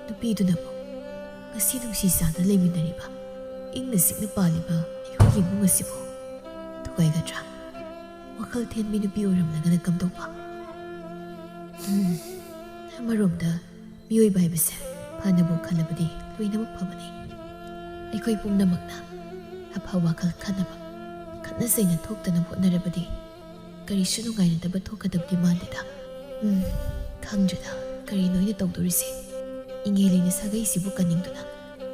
ꯅꯨꯄꯤꯗꯨꯅꯕꯨ ꯉꯁꯤ ꯅꯨꯡꯁꯤ ꯆꯥꯟꯅ ꯂꯩꯃꯤꯟꯅꯔꯤꯕ ꯏꯪꯅ ꯆꯤꯛꯅ ꯄꯥꯜꯂꯤꯕ ꯑꯩꯈꯣꯏꯒꯤ ꯏꯃꯨꯡ ꯑꯁꯤꯕꯨ ꯊꯨꯒꯥꯏꯒꯗ꯭ꯔꯥ? ꯋꯥꯈꯜ ꯊꯦꯟꯕꯤ ꯅꯨꯄꯤ ꯑꯣꯏꯔꯝꯂꯒꯅ ꯀꯝꯗꯧꯕ? ꯑꯃꯔꯣꯝꯗ ꯃꯤꯑꯣꯏꯕ ꯍꯥꯏꯕꯁꯦ ꯐꯅꯕꯨ ꯈꯜꯂꯕꯗꯤ ꯂꯣꯏꯅꯃꯛ ꯐꯕꯅꯤ. ꯑꯩꯈꯣꯏ ꯄꯨꯝꯅꯃꯛꯅ ꯑꯐ ꯋꯥꯈꯜ ꯈꯟꯅꯕ ꯈꯠꯅ ꯆꯩꯅ ꯊꯣꯛꯇꯅꯕ ꯍꯣꯠꯅꯔꯕꯗꯤ ꯀꯔꯤꯁꯨ ꯅꯨꯡꯉꯥꯏꯅꯗꯕ ꯊꯣꯛꯀꯗꯕꯗꯤ ꯃꯥꯟꯗꯦꯗ. ꯈꯪꯗ꯭ꯔꯦꯗ ꯀꯔꯤꯅꯣ ꯑꯩꯅ ꯇꯧꯗꯣꯔꯤꯁꯦ. ꯏꯉꯦꯂꯩꯅ ꯁꯥꯒꯩꯁꯤꯕꯨ ꯀꯟꯅꯤꯡꯗꯨꯅ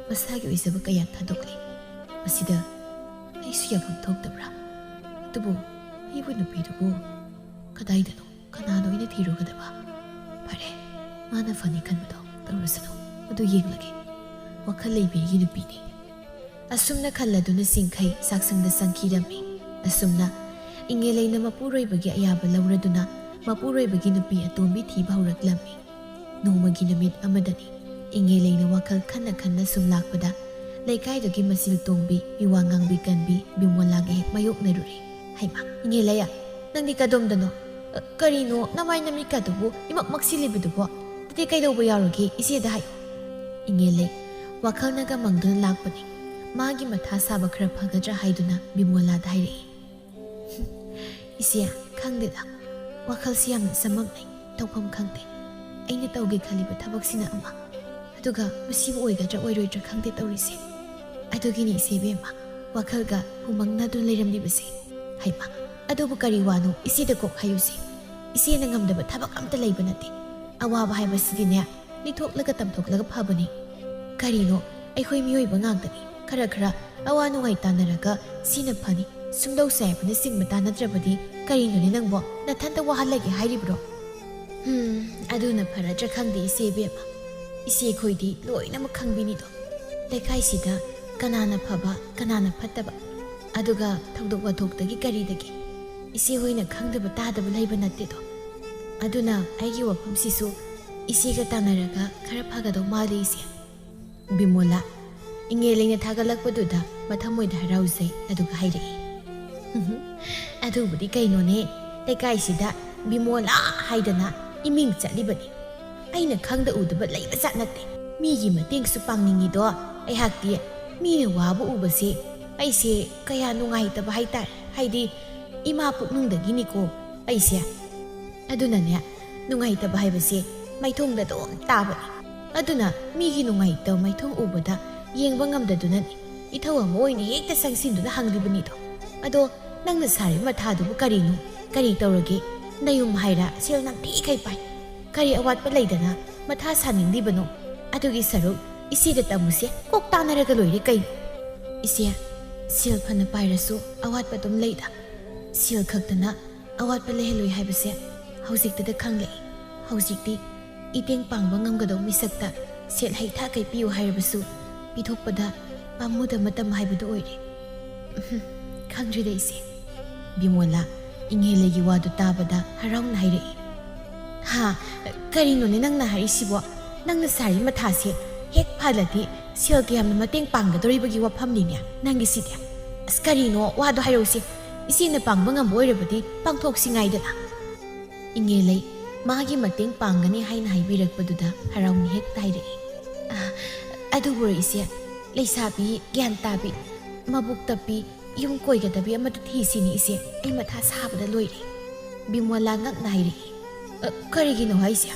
ꯃꯁꯥꯒꯤ ꯑꯣꯏꯖꯕ ꯀꯌꯥ ꯊꯥꯗꯣꯛꯂꯤ. ꯃꯁꯤꯗ ꯑꯩꯁꯨ ꯌꯥꯐꯝ ꯊꯣꯛꯇꯕ꯭ꯔꯥ? ꯑꯗꯨꯕꯨ ꯑꯩꯕꯨ ꯅꯨꯄꯤꯗꯨꯕꯨ ꯀꯗꯥꯏꯗꯅꯣ ꯀꯅꯥꯅꯣ ꯑꯩꯅ ꯊꯤꯔꯨꯒꯗꯕ? ꯐꯔꯦ, ꯃꯥꯅ ꯐꯅꯤ ꯈꯟꯕꯗꯣ ꯇꯧꯔꯁꯅꯨ. ꯑꯗꯨ ꯌꯦꯡꯂꯒꯦ. ꯋꯥꯈꯜ ꯂꯩꯕꯤꯒꯤ ꯅꯨꯄꯤꯅꯤ. ꯑꯁꯨꯝꯅ ꯈꯜꯂꯗꯨꯅ ꯆꯤꯡꯈꯩ ꯆꯥꯛꯁꯪꯗ ꯆꯪꯈꯤꯔꯝꯃꯤ. ꯑꯁꯨꯝꯅ ꯏꯉꯦꯂꯩꯅ ꯃꯄꯨꯔꯣꯏꯕꯒꯤ ꯑꯌꯥꯕ ꯂꯧꯔꯗꯨꯅ ꯃꯄꯨꯔꯣꯏꯕꯒꯤ ꯅꯨꯄꯤ ꯑꯇꯣꯝꯕꯤ ꯊꯤꯕ ꯍꯧꯔꯛꯂꯝꯃꯤ. ꯅꯣꯡꯃꯒꯤ ꯅꯨꯃꯤꯠ ꯑꯃꯗꯅꯤ ꯏꯉꯦꯂꯩꯅ ꯋꯥꯈꯜ ꯈꯟꯅ ꯈꯟꯅ ꯁꯨꯝ ꯂꯥꯛꯄꯗ ꯂꯩꯀꯥꯏꯗꯨꯒꯤ ꯃꯆꯤꯜ ꯇꯣꯡꯕꯤ ꯃꯤꯋꯥ ꯉꯥꯡꯕꯤ ꯀꯟꯕꯤ ꯕꯤꯃꯣꯂꯥꯒ ꯍꯦꯛ ꯃꯥꯌꯣꯛꯅꯔꯨꯔꯦ. ꯍꯩꯃꯥ, ꯏꯉꯦꯂꯩꯌꯥ, ꯅꯪꯗꯤ ꯀꯗꯣꯝꯗꯅꯣ? ꯀꯔꯤꯅꯣ ꯅꯃꯥꯏ ꯅꯃꯤꯠꯀꯗꯨꯕꯨ ꯏꯃꯛ ꯃꯛꯁꯤꯜꯂꯤꯕꯗꯨꯕꯣ? ꯑꯗꯨꯗꯤ ꯀꯩꯗꯧꯕ ꯌꯥꯎꯔꯒꯦ ꯏꯆꯦꯗ ꯍꯥꯏꯌꯨ. ꯏꯉꯦꯂꯩ ꯋꯥꯈꯜꯅꯒ ꯃꯪꯗꯨꯅ ꯂꯥꯛꯄꯅꯤ. ꯃꯥꯒꯤ ꯃꯊꯥ ꯁꯥꯕ ꯈꯔ ꯐꯒꯗ꯭ꯔꯥ ꯍꯥꯏꯗꯨꯅ ꯕꯤꯃꯣꯂꯥꯗ ꯍꯥꯏꯔꯛꯏ. ꯏꯆꯦ, ꯈꯪꯗꯦꯗ, ꯋꯥꯈꯜꯁꯤ ꯌꯥꯝꯅ ꯆꯃꯝꯅꯩ, ꯇꯧꯐꯝ ꯈꯪꯗꯦ. ꯑꯩꯅ ꯇꯧꯒꯦ ꯈꯜꯂꯤꯕ ꯊꯕꯛꯁꯤꯅ ꯑꯃ, ꯑꯗꯨꯒ ꯃꯁꯤꯕꯨ ꯑꯣꯏꯒꯗ꯭ꯔꯥ ꯑꯣꯏꯔꯣꯏꯗ꯭ꯔꯥ ꯈꯪꯗꯦ ꯇꯧꯔꯤꯁꯦ. ꯑꯗꯨꯒꯤꯅꯤ ꯏꯆꯦ ꯏꯕꯦꯝꯃ ꯋꯥꯈꯜꯒ ꯍꯨꯃꯪꯅꯗꯨꯅ ꯂꯩꯔꯝꯂꯤꯕꯁꯦ. ꯍꯩꯃꯥ, ꯑꯗꯨꯕꯨ ꯀꯔꯤ ꯋꯥꯅꯣ ꯏꯆꯦꯗ ꯀꯣꯛ ꯍꯥꯏꯌꯨꯁꯦ. ꯏꯆꯦꯅ ꯉꯝꯗꯕ ꯊꯕꯛ ꯑꯝꯇ ꯂꯩꯕ ꯅꯠꯇꯦ. ꯑꯋꯥꯕ ꯍꯥꯏꯕꯁꯤꯗꯤꯅꯦ ꯂꯤꯊꯣꯛꯂꯒ ꯇꯝꯊꯣꯛꯂꯒ ꯐꯕꯅꯤ. ꯀꯔꯤꯅꯣ, ꯑꯩꯈꯣꯏ ꯃꯤꯑꯣꯏꯕ ꯉꯥꯛꯇꯅꯤ. ꯈꯔ ꯈꯔ ꯑꯋꯥ ꯅꯨꯡꯉꯥꯏ ꯇꯥꯟꯅꯔꯒ ꯁꯤꯅ ꯐꯅꯤ, ꯁꯨꯝꯗꯧ ꯆꯥꯏꯕꯅ ꯆꯤꯡꯕ ꯇꯥꯟꯅꯗ꯭ꯔꯕꯗꯤ ꯀꯔꯤꯅꯣꯅꯦ ꯅꯪꯕꯣ ꯅꯊꯟꯇ ꯋꯥꯍꯜꯂꯒꯦ ꯍꯥꯏꯔꯤꯕ꯭ꯔꯣ? ꯑꯗꯨꯅ ꯐꯔꯗ꯭ꯔꯥ ꯈꯪꯗꯦ ꯏꯆꯦ ꯏꯕꯦꯝꯃ. ꯏꯆꯦꯈꯣꯏꯗꯤ ꯂꯣꯏꯅꯃꯛ ꯈꯪꯕꯤꯅꯤꯗꯣ. ꯂꯩꯀꯥꯏꯁꯤꯗ ꯀꯅꯥꯅ ꯐꯕ ꯀꯅꯥꯅ ꯐꯠꯇꯕ, ꯑꯗꯨꯒ ꯊꯧꯗꯣꯛ ꯋꯥꯊꯣꯛꯇꯒꯤ ꯀꯔꯤꯗꯒꯤ ꯏꯆꯦ ꯍꯣꯏꯅ ꯈꯪꯗꯕ ꯇꯥꯗꯕ ꯂꯩꯕ ꯅꯠꯇꯦꯗꯣ. ꯑꯗꯨꯅ ꯑꯩꯒꯤ ꯋꯥꯐꯝꯁꯤꯁꯨ ꯏꯆꯦꯒ ꯇꯥꯟꯅꯔꯒ ꯈꯔ ꯐꯒꯗꯧ ꯃꯥꯜꯂꯤ ꯏꯆꯦ. ꯕꯤꯃꯣꯂꯥ ꯏꯉꯦꯂꯩꯅ ꯊꯥꯒꯠꯂꯛꯄꯗꯨꯗ ꯃꯊꯃꯣꯏꯗ ꯍꯔꯥꯎꯖꯩ. ꯑꯗꯨꯒ ꯍꯥꯏꯔꯛꯏ. ꯑꯗꯨꯕꯨꯗꯤ ꯀꯩꯅꯣꯅꯦ, ꯂꯩꯀꯥꯏꯁꯤꯗ ꯕꯤꯃꯣꯂꯥ ꯍꯥꯏꯗꯅ ꯏꯃꯤꯡ ꯆꯠꯂꯤꯕꯅꯤ. ꯑꯩꯅ ꯈꯪꯗ ꯎꯗꯕ ꯂꯩꯕ ꯖꯥꯠ ꯅꯠꯇꯦ. ꯃꯤꯒꯤ ꯃꯇꯦꯡꯁꯨ ꯄꯥꯡꯅꯤꯡꯉꯤꯗꯣ. ꯑꯩꯍꯥꯛꯇꯤ ꯃꯤꯅ ꯋꯥꯕ ꯎꯕꯁꯦ ꯑꯩꯁꯦꯀꯌా ꯅꯨꯡꯉꯥꯏꯇꯕ ꯍꯥꯏꯇꯥꯔꯦ. ꯍꯥꯏꯗꯤ ꯏꯃꯥ ꯄꯨꯛꯅꯨꯡꯗꯒꯤꯅꯤꯀꯣ ꯑꯩꯁꯦ. ꯑꯗꯨꯅꯅꯦ, ꯅꯨꯡꯉꯥꯏꯇꯕ ꯍꯥꯏꯕꯁꯦ ꯃꯥꯏꯊꯣꯡꯗ ꯑꯗꯨꯝ ꯇꯥꯕꯅꯤ. ꯑꯗꯨꯅ ꯃꯤꯒꯤ ꯅꯨꯡꯉꯥꯏꯇꯕ ꯃꯥꯏꯊꯣꯡ ꯎꯕꯗ ꯌꯦꯡꯕ ꯉꯝꯗꯗꯨꯅꯅꯤ ꯏꯊꯧ ꯑꯃ ꯑꯣꯏꯅ ꯍꯦꯛꯇ ꯆꯪꯁꯤꯟꯗꯨꯅ ꯍꯪꯂꯤꯕꯅꯤꯗꯣ. ꯑꯗꯣ ꯅꯪꯅ ꯁꯥꯔꯤꯕ ꯃꯊꯥꯗꯨꯕꯨ ꯀꯔꯤꯅꯣ? ꯀꯔꯤ ꯇꯧꯔꯒꯦ? ꯅꯌꯨꯝ ꯍꯥꯏꯔ ꯁꯦꯜ ꯅꯝꯄꯤꯈꯩ ꯄꯥꯏ. ꯀꯔꯤ ꯑꯋꯥꯠꯄ ꯂꯩꯗꯅ ꯃꯊꯥ ꯁꯥꯅꯤꯡꯂꯤꯕꯅꯣ? ꯑꯗꯨꯒꯤ ꯁꯔꯨꯛ ꯏꯆꯦꯗ ꯇꯝꯃꯨꯁꯦ, ꯀꯣꯛ ꯇꯥꯟꯅꯔꯒ ꯂꯣꯏꯔꯦ ꯀꯩꯅꯣ. ꯏꯆꯦ, ꯁꯦꯜ ꯐꯅ ꯄꯥꯏꯔꯁꯨ ꯑꯋꯥꯠꯄ ꯑꯗꯨꯝ ꯂꯩꯗ. ꯁꯦꯜ ꯈꯛꯇꯅ ꯑꯋꯥꯠꯄ ꯂꯩꯍꯜꯂꯣꯏ ꯍꯥꯏꯕꯁꯦ ꯍꯧꯖꯤꯛꯇꯗ ꯈꯪꯂꯛꯏ. ꯍꯧꯖꯤꯛꯇꯤ ꯏꯇꯦꯡ ꯄꯥꯡꯕ ꯉꯝꯒꯗꯧ ꯃꯤꯁꯛꯇ ꯁꯦꯜ ꯍꯩꯊꯥꯈꯩ ꯄꯤꯌꯨ ꯍꯥꯏꯔꯕꯁꯨ ꯄꯤꯊꯣꯛꯄꯗ ꯄꯥꯝꯃꯨꯗ ꯃꯇꯝ ꯍꯥꯏꯕꯗꯨ ꯑꯣꯏꯔꯦ. ꯈꯪꯗ꯭ꯔꯦꯗ ꯏꯆꯦ. ꯕꯤꯃꯣꯂꯥ ꯏꯉꯦꯂꯩꯒꯤ ꯋꯥꯗꯨ ꯇꯥꯕꯗ ꯍꯔꯥꯎꯅ ꯍꯥꯏꯔꯛꯏ. ꯀꯔꯤꯅꯣꯅꯦ ꯅꯪꯅ ꯍꯥꯏꯔꯤꯁꯤꯕꯣ? ꯅꯪꯅ ꯁꯥꯔꯤ ꯃꯊꯥꯁꯦ ꯍꯦꯛ ꯐꯜꯂꯗꯤ ꯁꯦꯜ ꯀꯌꯥꯝꯅ ꯃꯇꯦꯡ ꯄꯥꯡꯒꯗꯧꯔꯤꯕꯒꯤ ꯋꯥꯐꯝꯅꯤꯅꯦ ꯅꯪꯒꯤꯁꯤꯗꯤ. ꯑꯁ ꯀꯔꯤꯅꯣ ꯋꯥꯗꯣ ꯍꯥꯏꯔꯧꯁꯦ. ꯏꯆꯦꯅ ꯄꯥꯡꯕ ꯉꯝꯕ ꯑꯣꯏꯔꯕꯗꯤ ꯄꯥꯡꯊꯣꯛꯁꯤꯉꯥꯏꯗꯅ. ꯏꯉꯦꯂꯩ ꯃꯥꯒꯤ ꯃꯇꯦꯡ ꯄꯥꯡꯒꯅꯤ ꯍꯥꯏꯅ ꯍꯥꯏꯕꯤꯔꯛꯄꯗꯨꯗ ꯍꯔꯥꯎꯅ ꯍꯦꯛꯇ ꯍꯥꯏꯔꯛꯏ. ꯑꯗꯨꯕꯨ ꯏꯆꯦ, ꯂꯩꯁꯥꯕꯤ ꯒ꯭ꯌꯥꯟ ꯇꯥꯕꯤ ꯃꯕꯨꯛ ꯇꯞꯄꯤ ꯌꯨꯝ ꯀꯣꯏꯒꯗꯕꯤ ꯑꯃꯗ ꯊꯤꯁꯤꯅꯤ ꯏꯆꯦ. ꯑꯩ ꯃꯊꯥ ꯁꯥꯕꯗ ꯂꯣꯏꯔꯦ. ꯕꯤꯃꯣꯂꯥ ꯉꯛꯅ ꯍꯥꯏꯔꯛꯏ. ꯀꯔꯤꯒꯤꯅꯣ ꯍꯥꯏꯁꯦ?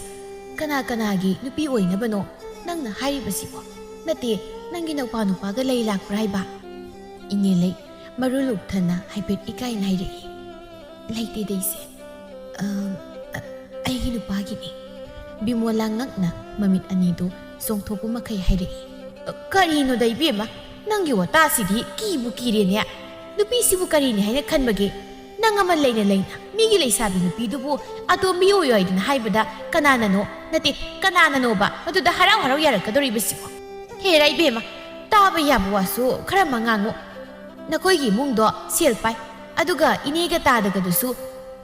ꯀꯅꯥ ꯀꯅꯥꯒꯤ ꯅꯨꯄꯤ ꯑꯣꯏꯅꯕꯅꯣ ꯅꯪꯅ ꯍꯥꯏꯔꯤꯕꯁꯤꯕꯣ? ꯅꯠꯇꯦ, ꯅꯪꯒꯤ ꯅꯧꯄꯥ ꯅꯨꯄꯥꯒ ꯂꯩ ꯂꯥꯛꯄ꯭ꯔꯥ ꯍꯥꯏꯕ? ꯏꯉꯦꯂꯩ ꯃꯔꯨ ꯂꯨꯛꯊꯅ ꯍꯥꯏꯐꯦꯠ ꯏꯀꯥꯏꯅ ꯍꯥꯏꯔꯛꯏ. ꯂꯩꯇꯦꯗ ꯏꯆꯦ, ꯑꯩꯒꯤ ꯅꯨꯄꯥꯒꯤꯅꯤ. ꯕꯤꯃꯣꯂꯥ ꯉꯛꯅ ꯃꯃꯤꯠ ꯑꯅꯤꯗꯨ ꯆꯣꯡꯊꯣꯛꯄ ꯃꯈꯩ ꯍꯥꯏꯔꯛꯏ. ꯀꯔꯤꯅꯣꯗ ꯏꯕꯦꯝꯃ, ꯅꯪꯒꯤ ꯋꯥꯇꯥꯁꯤꯗꯤ ꯀꯤꯕꯨ ꯀꯤꯔꯦꯅꯦ. ꯅꯨꯄꯤꯁꯤꯕꯨ ꯀꯔꯤꯅꯤ ꯍꯥꯏꯅ ꯈꯟꯕꯒꯦ? ꯅꯪ ꯑꯃ ꯂꯩꯅ ꯃꯤꯒꯤ ꯂꯩꯁꯥꯕꯤ ꯅꯨꯄꯤꯗꯨꯕꯨ ꯑꯇꯣꯝꯕꯤ ꯑꯣꯏꯌꯣ ꯍꯥꯏꯗꯨꯅ ꯍꯥꯏꯕꯗ ꯀꯅꯥꯅꯅꯣ? ꯅꯠꯇꯦ, ꯀꯅꯥꯅꯅꯣꯕ ꯃꯗꯨꯗ ꯍꯔꯥꯎ ꯍꯔꯥꯎ ꯌꯥꯔꯛꯀꯗꯧꯔꯤꯕꯁꯤꯕꯣ? ꯍꯦꯔꯥ ꯏꯕꯦꯝꯃ, ꯇꯥꯕ ꯌꯥꯕ ꯋꯥꯁꯨ ꯈꯔ ꯉꯥꯡꯉꯨ. ꯅꯈꯣꯏꯒꯤ ꯏꯃꯨꯡꯗꯣ ꯁꯦꯜ ꯄꯥꯏ, ꯑꯗꯨꯒ ꯏꯅꯦꯒ ꯇꯥꯗꯒꯗꯨꯁꯨ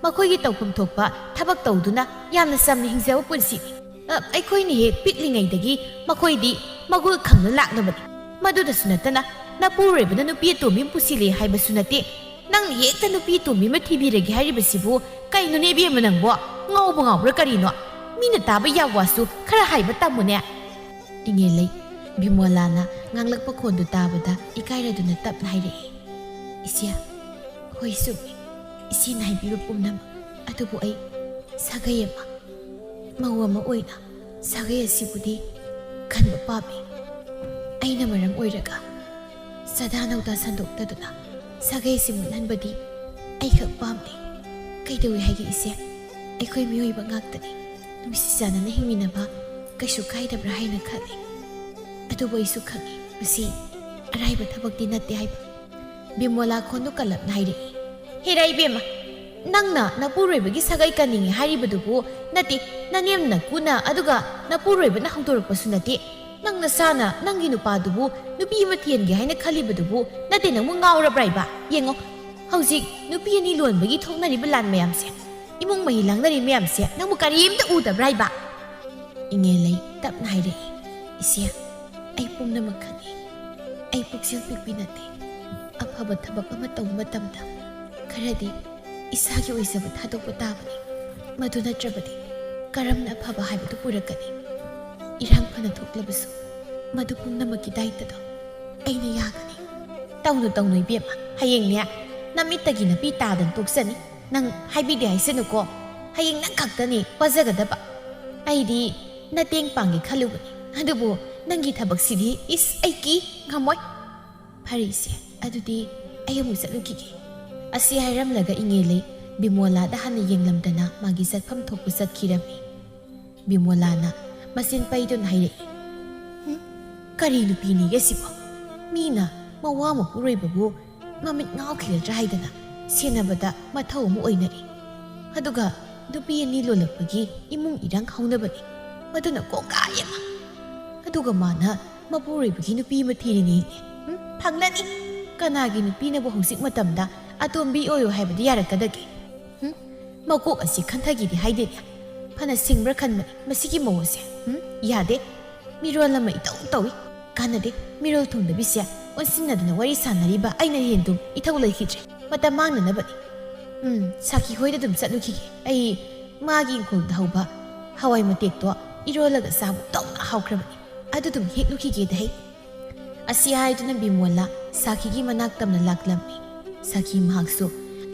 ꯃꯈꯣꯏꯒꯤ ꯇꯧꯐꯝ ꯊꯣꯛꯄ ꯊꯕꯛ ꯇꯧꯗꯨꯅ ꯌꯥꯝꯅ ꯆꯝꯅ ꯍꯤꯡꯖꯕ ꯄꯨꯟꯁꯤꯅꯤ. ꯑꯩꯈꯣꯏꯅ ꯍꯦꯛ ꯄꯤꯛꯂꯤꯉꯩꯗꯒꯤ ꯃꯈꯣꯏꯗꯤ ꯃꯒꯨꯟ ꯈꯪꯅ ꯂꯥꯛꯂꯕꯅꯤ. ꯃꯗꯨꯗꯁꯨ ꯅꯠꯇꯅ ꯅꯄꯨꯔꯣꯏꯕꯅ ꯅꯨꯄꯤ ꯑꯇꯣꯝꯕꯤ ꯑꯃ ꯄꯨꯁꯤꯜꯂꯦ ꯍꯥꯏꯕꯁꯨ ꯅꯠꯇꯦ. ꯅꯪꯅ ꯍꯦꯛꯇ ꯅꯨꯄꯤ ꯑꯇꯣꯝꯕꯤ ꯑꯃ ꯊꯤꯕꯤꯔꯒꯦ ꯍꯥꯏꯔꯤꯕꯁꯤꯕꯨ ꯀꯩꯅꯣꯅꯦ ꯏꯕꯦꯝꯃ ꯅꯪꯕꯣ? ꯉꯥꯎꯕ꯭ꯔꯥ ꯀꯔꯤꯅꯣ? ꯃꯤꯅ ꯇꯥꯕ ꯌꯥꯋꯥꯁꯨ ꯈꯔ ꯍꯩꯕ ꯇꯝꯃꯨꯅꯦ ꯏꯉꯦꯜꯂꯩ ꯕꯤꯃꯣꯂꯥꯅ ꯉꯥꯡꯂꯛꯄ ꯈꯣꯟꯗꯨ ꯇꯥꯕꯗ ꯏꯀꯥꯏꯔꯗꯨꯅ ꯇꯞꯅ ꯍꯥꯏꯔꯛꯏ ꯏꯆꯦ ꯍꯣꯏ ꯆꯨꯝꯃꯤ ꯏꯆꯦꯅ ꯍꯥꯏꯕꯤꯕ ꯄꯨꯝꯅꯃꯛ ꯑꯗꯨꯕꯨ ꯑꯩ ꯁꯥꯒꯩ ꯑꯃ ꯃꯧ ꯑꯃ ꯑꯣꯏꯅ ꯁꯥꯒꯩ ꯑꯁꯤꯕꯨꯗꯤ ꯈꯟꯕ ꯄꯥꯝꯃꯤ ꯑꯩꯅ ꯃꯔꯝ ꯑꯣꯏꯔꯒ ꯆꯥꯗꯥ ꯅꯧꯗꯥ ꯁꯟꯗꯣꯛꯇꯗꯨꯅ ꯁꯥꯒꯩ ꯑꯁꯤ ꯃꯨꯠꯍꯟꯕꯗꯤ ꯑꯩꯈꯛ ꯄꯥꯝꯗꯦ ꯀꯩꯗꯧꯏ ꯍꯥꯏꯒꯦ ꯏꯆꯦ ꯑꯩꯈꯣꯏ ꯃꯤꯑꯣꯏꯕ ꯉꯥꯛꯇꯅꯤ ꯅꯨꯡꯁꯤ ꯆꯥꯟꯅꯅ ꯍꯤꯡꯃꯤꯟꯅꯕ ꯀꯩꯁꯨ ꯀꯥꯏꯗꯕ꯭ꯔꯥ ꯍꯥꯏꯅ ꯈꯜꯂꯤ ꯑꯗꯨꯕꯨ ꯑꯩꯁꯨ ꯈꯪꯉꯤ ꯃꯁꯤ ꯑꯔꯥꯏꯕ ꯊꯕꯛꯇꯤ ꯅꯠꯇꯦ ꯍꯥꯏꯕ ꯕꯤꯃꯣꯂꯥ ꯈꯣꯟꯗꯨ ꯀꯜꯂꯞꯅ ꯍꯥꯏꯔꯛꯏ ꯍꯦꯔꯥ ꯏꯕꯦꯝꯃ ꯅꯪꯅ ꯅꯄꯨꯔꯣꯏꯕꯒꯤ ꯁꯥꯒꯩ ꯀꯟꯅꯤꯡꯉꯦ ꯍꯥꯏꯔꯤꯕꯗꯨꯕꯨ ꯅꯠꯇꯦ ꯅꯅꯦꯝ ꯅꯀꯨꯅ ꯑꯗꯨꯒ ꯅꯄꯨꯔꯣꯏꯕꯅ ꯍꯧꯗꯣꯔꯛꯄꯁꯨ ꯅꯠꯇꯦ ꯅꯪ ꯅꯁꯥꯅ ꯅꯪꯒꯤ ꯅꯨꯄꯥꯗꯨꯕꯨ ꯅꯨꯄꯤ ꯑꯃ ꯊꯤꯍꯟꯒꯦ ꯍꯥꯏꯅ ꯈꯜꯂꯤꯕꯗꯨꯕꯨ ꯅꯠꯇꯦ ꯅꯪꯕꯨ ꯉꯥꯎꯔꯕ꯭ꯔꯥ ꯏꯕ ꯌꯦꯡꯉꯣ ꯍꯧꯖꯤꯛ ꯅꯨꯄꯤ ꯑꯅꯤ ꯂꯣꯟꯕꯒꯤ ꯊꯣꯛꯅꯔꯤꯕ ꯂꯥꯟ ꯃꯌꯥꯝꯁꯦ ꯏꯃꯨꯡ ꯃꯍꯤ ꯂꯥꯡꯅꯔꯤ ꯃꯌꯥꯝꯁꯦ ꯅꯪꯕꯨ ꯀꯔꯤꯝꯇ ꯎꯗꯕ꯭ꯔꯥ ꯏꯕ ꯏꯉꯦꯜꯂꯩ ꯇꯞꯅ ꯍꯥꯏꯔꯛꯏ ꯏꯆꯦ ꯑꯩ ꯄꯨꯝꯅꯃꯛ ꯈꯪꯉꯤ ꯑꯩ ꯄꯨꯛꯆꯦꯜ ꯄꯤꯛꯄꯤ ꯅꯠꯇꯦ ꯑꯐꯕ ꯊꯕꯛ ꯑꯃ ꯇꯧꯕ ꯃꯇꯝꯗ ꯈꯔꯗꯤ ꯏꯁꯥꯒꯤ ꯑꯣꯏꯖꯕ ꯊꯥꯗꯣꯛꯄ ꯇꯥꯕꯅꯤ ꯃꯗꯨ ꯅꯠꯇ꯭ꯔꯕꯗꯤ ꯀꯔꯝꯅ ꯑꯐꯕ ꯍꯥꯏꯕꯗꯨ ꯄꯨꯔꯛꯀꯅꯤ ꯏꯔꯥꯡ ꯐꯅ ꯊꯣꯛꯂꯕꯁꯨ ꯃꯗꯨ ꯄꯨꯝꯅꯃꯛꯀꯤ ꯗꯥꯏꯇꯗꯣ ꯑꯩꯅ ꯌꯥꯒꯅꯤ ꯇꯧꯅꯨ ꯇꯧꯅꯨ ꯏꯕꯦꯝꯃ ꯍꯌꯦꯡꯅꯦ ꯅꯃꯤꯠꯇꯒꯤ ꯅꯄꯤ ꯇꯥꯗꯅ ꯇꯣꯛꯆꯅꯤ ꯅꯪ ꯍꯥꯏꯕꯤꯗꯦ ꯍꯥꯏꯁꯅꯨꯀꯣ ꯍꯌꯦꯡ ꯅꯪ ꯈꯛꯇꯅꯤ ꯋꯥꯖꯒꯗꯕ ꯑꯩꯗꯤ ꯅꯇꯦꯡ ꯄꯥꯡꯒꯦ ꯈꯜꯂꯨꯕꯅꯤ ꯑꯗꯨꯕꯨ ꯅꯪꯒꯤ ꯊꯕꯛꯁꯤꯗꯤ ꯏꯁ ꯑꯩ ꯉꯝꯃꯣꯏ ꯐꯔꯦ ꯏꯆꯦ ꯑꯗꯨꯗꯤ ꯑꯩ ꯑꯃꯨꯛ ꯆꯠꯂꯨꯈꯤꯒꯦ ꯑꯁꯤ ꯍꯥꯏꯔꯝꯂꯒ ꯏꯉꯦꯜꯂꯩ ꯕꯤꯃꯣꯂꯥꯗ ꯍꯟꯅ ꯌꯦꯡꯂꯝꯗꯅ ꯃꯥꯒꯤ ꯆꯠꯐꯝ ꯊꯣꯛꯄ ꯆꯠꯈꯤꯔꯝꯃꯤ ꯕꯤꯃꯣꯂꯥꯅ ꯃꯆꯤꯟ ꯄꯩꯗꯨꯅ ꯍꯥꯏꯔꯛꯏ ꯀꯔꯤ ꯅꯨꯄꯤꯅꯤꯒꯦ ꯁꯤꯕꯣ ꯃꯤꯅ ꯃꯋꯥ ꯃꯄꯨꯔꯣꯏꯕꯕꯨ ꯃꯃꯤꯠ ꯉꯥꯎꯈꯤꯒꯗ꯭ꯔꯥ ꯍꯥꯏꯗꯅ ꯁꯦꯟꯅꯕꯗ ꯃꯊꯧ ꯑꯃ ꯑꯣꯏꯅꯔꯤ ꯑꯗꯨꯒ ꯅꯨꯄꯤ ꯑꯅꯤ ꯂꯣꯜꯂꯛꯄꯒꯤ ꯏꯃꯨꯡ ꯏꯔꯥꯡ ꯍꯧꯅꯕꯅꯤ ꯃꯗꯨꯅ ꯀꯣꯡꯒꯥꯏ ꯑꯃ ꯑꯗꯨꯒ ꯃꯥꯅ ꯃꯄꯨꯔꯣꯏꯕꯒꯤ ꯅꯨꯄꯤ ꯑꯃ ꯊꯤꯔꯤꯅꯤ ꯐꯪꯂꯅꯤ ꯀꯅꯥꯒꯤ ꯅꯨꯄꯤꯅꯕꯨ ꯍꯧꯖꯤꯛ ꯃꯇꯝꯗ ꯑꯇꯣꯝꯕꯤ ꯑꯣꯏꯌꯣ ꯍꯥꯏꯕꯗꯤ ꯌꯥꯔꯛꯀꯗꯒꯦ ꯃꯀꯣꯛ ꯑꯁꯤ ꯈꯟꯊꯒꯤꯗꯤ ꯍꯥꯏꯗꯦꯅꯦ ꯐꯅ ꯁꯤꯡꯕ꯭ꯔꯥ ꯈꯟꯕꯅꯤ ꯃꯁꯤꯒꯤ ꯃꯧ ꯑꯁꯦ ꯌꯥꯗꯦ ꯃꯤꯔꯣꯜ ꯑꯃ ꯏꯇꯧ ꯇꯧꯏ ꯀꯥꯟꯅꯗꯦ ꯃꯤꯔꯣꯜ ꯊꯨꯡꯗꯕꯤꯁꯦ ꯑꯣꯟꯁꯤꯟꯅꯗꯨꯅ ꯋꯥꯔꯤ ꯁꯥꯟꯅꯔꯤꯕ ꯑꯩꯅ ꯍꯦꯟꯗꯨꯝ ꯏꯊꯧ ꯂꯩꯈꯤꯗ꯭ꯔꯦ ꯃꯇꯝ ꯃꯥꯡꯅꯅꯕꯅꯤ ꯁꯥꯈꯤ ꯍꯣꯏꯗ ꯑꯗꯨꯝ ꯆꯠꯂꯨꯈꯤꯒꯦ ꯑꯩ ꯃꯥꯒꯤ ꯏꯪꯈꯣꯜꯗ ꯍꯧꯕ ꯍꯋꯥꯏ ꯃꯇꯦꯛꯇꯣ ꯏꯔꯣꯜꯂꯒ ꯆꯥꯕ ꯇꯧꯅ ꯍꯥꯎꯈ꯭ꯔꯕꯅꯤ ꯑꯗꯨꯗꯨꯝ ꯍꯦꯛꯂꯨꯈꯤꯒꯦꯗ ꯍꯩ ꯑꯁꯤ ꯍꯥꯏꯗꯨꯅ ꯕꯤꯃꯣꯂꯥ ꯁꯥꯈꯤꯒꯤ ꯃꯅꯥꯛ ꯇꯝꯅ ꯂꯥꯛꯂꯝꯃꯤ ꯁꯥꯈꯤ ꯃꯍꯥꯛꯁꯨ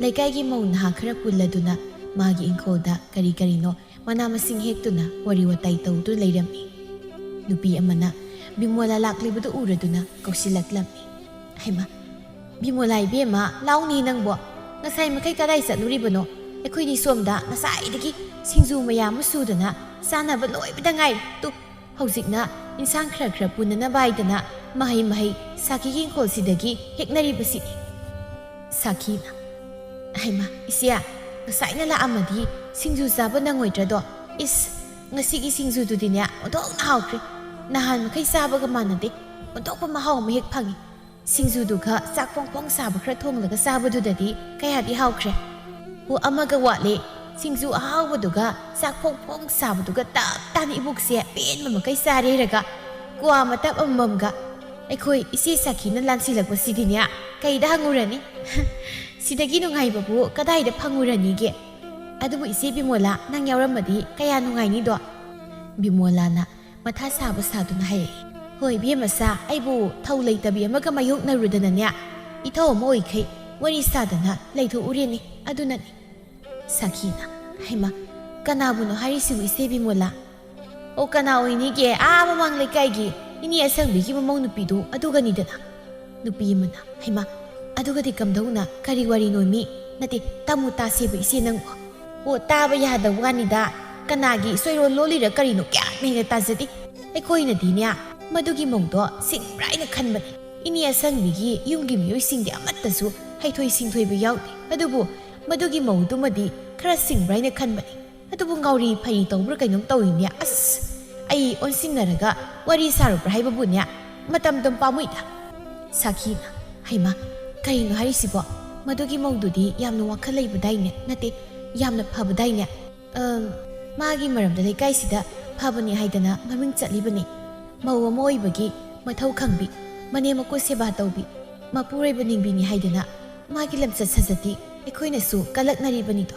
ꯂꯩꯀꯥꯏꯒꯤ ꯃꯧ ꯅꯍꯥ ꯈꯔ ꯄꯨꯜꯂꯗꯨꯅ ꯃꯥꯒꯤ ꯏꯪꯈꯣꯜꯗ ꯀꯔꯤ ꯀꯔꯤꯅꯣ ꯃꯅꯥ ꯃꯁꯤꯡ ꯍꯦꯛꯇꯨꯅ ꯋꯥꯔꯤ ꯋꯥꯇꯥꯏ ꯇꯧꯗꯨꯅ ꯂꯩꯔꯝꯃꯤ ꯅꯨꯄꯤ ꯑꯃꯅ ꯕꯤꯃꯣꯂꯥ ꯂꯥꯛꯂꯤꯕꯗꯨ ꯎꯔꯗꯨꯅ ꯀꯧꯁꯤꯜꯂꯛꯂꯝꯃꯤ ꯍꯩꯃꯥ ꯕꯤꯃꯣꯂꯥ ꯏꯕꯦꯝꯃ ꯂꯥꯎꯅꯤ ꯅꯪꯕꯣ ꯉꯁꯥꯏ ꯃꯈꯩ ꯀꯗꯥꯏ ꯆꯠꯂꯨꯔꯤꯕꯅꯣ ꯑꯩꯈꯣꯏꯗꯤ ꯁꯣꯝꯗ ꯉꯁꯥꯏꯗꯒꯤ ꯁꯤꯡꯖꯨ ꯃꯌꯥꯝ ꯑꯃ ꯁꯨꯗꯅ ꯆꯥꯅꯕ ꯂꯣꯏꯕꯗ ꯉꯥꯏꯔꯦ ꯇꯨ ꯍꯧꯖꯤꯛꯅ ꯏꯟꯁꯥꯡ ꯈꯔ ꯄꯨꯅꯅꯕ ꯍꯥꯏꯗꯅ ꯃꯍꯩ ꯁꯥꯈꯤꯒꯤ ꯏꯪꯈꯣꯜꯁꯤꯗꯒꯤ ꯍꯦꯛꯅꯔꯤꯕꯁꯤꯅꯤ ꯁꯥꯈꯤꯅ ꯍꯩꯃꯥ ꯏꯆꯦ ꯉꯁꯥꯏꯅ ꯂꯥꯛꯑꯝꯃꯗꯤ ꯁꯤꯡꯖꯨ ꯆꯥꯕ ꯅꯪꯉꯣꯏꯗ꯭ꯔꯗꯣ ꯏꯁ ꯉꯁꯤꯒꯤ ꯁꯤꯡꯖꯨꯗꯨꯗꯤꯅꯦ ꯑꯣꯟꯊꯣꯛꯅ ꯍꯥꯎꯈ꯭ꯔꯦ ꯅꯍꯥꯟ ꯃꯈꯩ ꯆꯥꯕꯒ ꯃꯥꯟꯅꯗꯦ ꯑꯣꯟꯊꯣꯛꯄ ꯃꯍꯥꯎ ꯑꯃ ꯍꯦꯛ ꯐꯪꯉꯤ ꯁꯤꯡꯖꯨꯗꯨꯒ ꯆꯥꯛ ꯄꯣꯡ ꯁꯥꯕ ꯈꯔ ꯊꯣꯡꯂꯒ ꯆꯥꯕꯗꯨꯗꯗꯤ ꯀꯌꯥꯗꯤ ꯍꯥꯎꯈ꯭ꯔꯦ ꯑꯃꯒ ꯋꯥꯠꯂꯦ ꯁꯤꯡꯖꯨ ꯑꯍꯥꯎꯕꯗꯨꯒ ꯆꯥꯛ ꯄꯣꯡ ꯁꯥꯕꯗꯨꯒ ꯇꯞ ꯇꯥꯅ ꯏꯕꯨꯛꯁꯦ ꯄꯦꯟꯕ ꯃꯈꯩ ꯆꯥꯔꯦꯔꯒ ꯀ꯭ꯋꯥ ꯃꯇꯞ ꯑꯃꯃꯝꯒ ꯑꯩꯈꯣꯏ ꯏꯆꯦ ꯁꯥꯈꯤꯅ ꯂꯥꯟꯁꯤꯜꯂꯛꯄꯁꯤꯗꯤꯅꯦ ꯀꯩꯗ ꯍꯪꯉꯨꯔꯅꯤ ꯁꯤꯗꯒꯤ ꯅꯨꯡꯉꯥꯏꯕꯕꯨ ꯀꯗꯥꯏꯗ ꯐꯪꯉꯨꯔꯅꯤꯒꯦ ꯑꯗꯨꯕꯨ ꯏꯆꯦ ꯕꯤꯃꯣꯂꯥ ꯅꯪ ꯌꯥꯎꯔꯝꯃꯗꯤ ꯀꯌా ꯅꯨꯡꯉꯥꯏꯅꯤꯗꯣ ꯕꯤꯃꯣꯂꯥꯅ ꯃꯊꯥ ꯁꯥꯕ ꯁꯥꯗꯨꯅ ꯍꯥꯏꯔꯛꯏ ꯍꯣꯏ ꯏꯕꯦꯝꯃꯆꯥ ꯑꯩꯕꯨ ꯊꯧ ꯂꯩꯇꯕꯤ ꯑꯃꯒ ꯃꯥꯌꯣꯛꯅꯔꯨꯗꯅꯅꯦ ꯏꯊꯧ ꯑꯃ ꯑꯣꯏꯈꯩ ꯋꯥꯔꯤ ꯁꯥꯗꯅ ꯂꯩꯊꯣꯛꯎꯔꯦꯅꯤ ꯑꯗꯨꯅꯅꯤ ꯁꯥꯈꯤꯅ ꯍꯩꯃꯥ ꯀꯅꯥꯕꯨꯅꯣ ꯍꯥꯏꯔꯤꯁꯤꯕꯨ ꯏꯆꯦ ꯕꯤꯃꯣꯂꯥ ꯑꯣ ꯀꯅꯥ ꯑꯣꯏꯅꯤꯒꯦ ꯃꯃꯥꯡ ꯂꯩꯀꯥꯏꯒꯤ ꯏꯅꯦ ꯑꯁꯪꯕꯤꯒꯤ ꯃꯃꯧ ꯅꯨꯄꯤꯗꯨ ꯑꯗꯨꯒꯅꯤꯗꯅ ꯅꯨꯄꯤ ꯑꯃꯅ ꯍꯩꯃꯥ ꯑꯗꯨꯒꯗꯤ ꯀꯝꯗꯧꯅ ꯀꯔꯤ ꯋꯥꯔꯤꯅꯣ ꯃꯤ ꯅꯠꯇꯦ ꯇꯝꯃꯨ ꯇꯥꯁꯦꯕ ꯏꯆꯦ ꯅꯪꯕꯨ ꯑꯣ ꯇꯥꯕ ꯌꯥꯗꯕ ꯋꯥꯅꯤꯗ ꯀꯅꯥꯒꯤ ꯁꯣꯏꯔꯣꯜ ꯂꯣꯜꯂꯤꯔ ꯀꯔꯤꯅꯣ ꯀꯌꯥꯝ ꯍꯦꯟꯅ ꯇꯥꯖꯗꯦ ꯑꯩꯈꯣꯏꯅꯗꯤꯅꯦ ꯃꯗꯨꯒꯤ ꯃꯧꯗꯣ ꯁꯤꯡꯕ꯭ꯔꯥ ꯍꯥꯏꯅ ꯈꯟꯕꯅꯤ ꯏꯅꯦ ꯑꯁꯪꯕꯤꯒꯤ ꯌꯨꯝꯒꯤ ꯃꯤꯑꯣꯏꯁꯤꯡꯗꯤ ꯑꯃꯠꯇꯁꯨ ꯍꯩꯊꯣꯏ ꯁꯤꯡꯊꯣꯏꯕ ꯌꯥꯎꯗꯦ ꯑꯗꯨꯕꯨ ꯃꯗꯨꯒꯤ ꯃꯧꯗꯨꯃꯗꯤ ꯈꯔ ꯁꯤꯡꯕ꯭ꯔꯥ ꯍꯥꯏꯅ ꯈꯟꯕꯅꯤ ꯑꯗꯨꯕꯨ ꯉꯥꯎꯔꯤ ꯐꯩ ꯇꯧꯕ꯭ꯔꯥ ꯀꯩꯅꯣꯝ ꯇꯧꯏꯅꯦ ꯑꯁ ꯑꯩ ꯑꯣꯟꯁꯤꯟꯅꯔꯒ ꯋꯥꯔꯤ ꯁꯥꯔꯨꯕ꯭ꯔꯥ ꯍꯥꯏꯕꯕꯨꯅꯦ ꯃꯇꯝꯗꯨꯝ ꯄꯥꯝꯃꯨꯏꯗ ꯁꯥꯈꯤꯅ ꯍꯩꯃꯥ ꯀꯔꯤꯅꯣ ꯍꯥꯏꯔꯤꯁꯤꯕꯣ ꯃꯗꯨꯒꯤ ꯃꯧꯗꯨꯗꯤ ꯌꯥꯝꯅ ꯋꯥꯈꯜ ꯂꯩꯕꯗꯥꯏꯅꯦ ꯅꯠꯇꯦ ꯌꯥꯝꯅ ꯐꯕꯗꯥꯏꯅꯦ ꯃꯥꯒꯤ ꯃꯔꯝꯗ ꯂꯩꯀꯥꯏꯁꯤꯗ ꯐꯕꯅꯤ ꯍꯥꯏꯗꯅ ꯃꯃꯤꯡ ꯆꯠꯂꯤꯕꯅꯤ ꯃꯧ ꯑꯃ ꯑꯣꯏꯕꯒꯤ ꯃꯊꯧ ꯈꯪꯕꯤ ꯃꯅꯦꯝ ꯃꯀꯨ ꯁꯦꯕꯥ ꯇꯧꯕꯤ ꯃꯄꯨꯔꯣꯏꯕ ꯅꯤꯡꯕꯤꯅꯤ ꯍꯥꯏꯗꯅ ꯃꯥꯒꯤ ꯂꯝꯆꯠ ꯁꯥꯖꯠꯇꯤ ꯑꯩꯈꯣꯏꯅꯁꯨ ꯀꯜꯂꯛꯅꯔꯤꯕꯅꯤꯗꯣ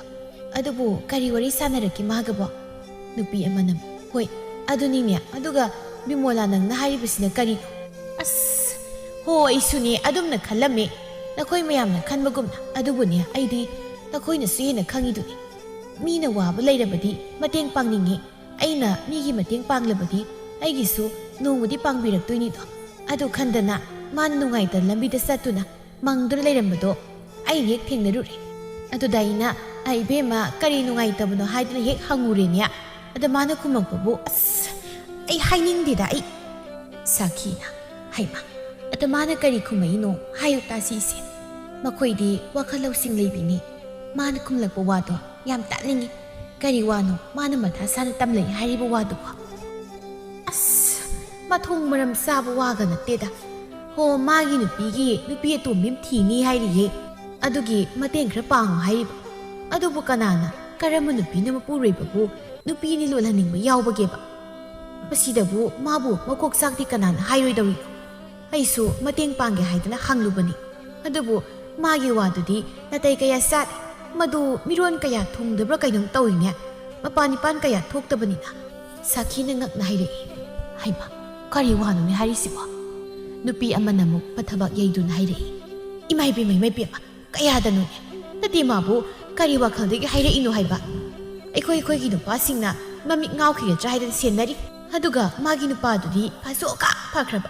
ꯑꯗꯨꯕꯨ ꯀꯔꯤ ꯋꯥꯔꯤ ꯁꯥꯟꯅꯔꯛꯀꯦ ꯃꯥꯒꯕꯣ Nupi amana hoi aduninya aduga Bimola nangna hairibasina karino as hoi suni adumna khalame nakoi mayamna khanbagumna adubuni aidi nakhoina suyena khangiduni mina waba leirabadi mateng pangningi aina migi mateng panglabadi aigisu nongmudi pangbiraktoini do adu khandana man nungaita lambida satuna mangdra leirambado ai hek thengnarure adu daina ai bema kari nungaitabno haidna hek hangurenya ada mana kumangpabu as ai hainingdida ai Sakina haima ada mana kari kumaino hayu tasi se makoidi wakalausing leibini mana kumlakpa wado yam taningi kari wano mana matha sana tamlai hariba wado as mathong maram saba waga nateda ho magi nupi atumbim thini hairiye adugi mateng khra pangu hariba adubu kanana karama nupi na mapureibabu nupi ni lolhaningba yawbageba pasidabu mabu makok sakti kanana hairoidawi aisu mateng pangge haidana hanglubani adubu magi wadudi natai kaya sat madu miron kaya thongdabra kainong tawine mapanipan kaya thoktabanina Sakina ngakna haire haima kari wano ni harisibo nupi amana mo pathabak yaidun haire imai bi kaya danu nati mabu kari wakhalde haire inu haiba Ekoi gi nupa singna mami ngau khi ja haida senari aduga magi nupa dudi phasoka phakraba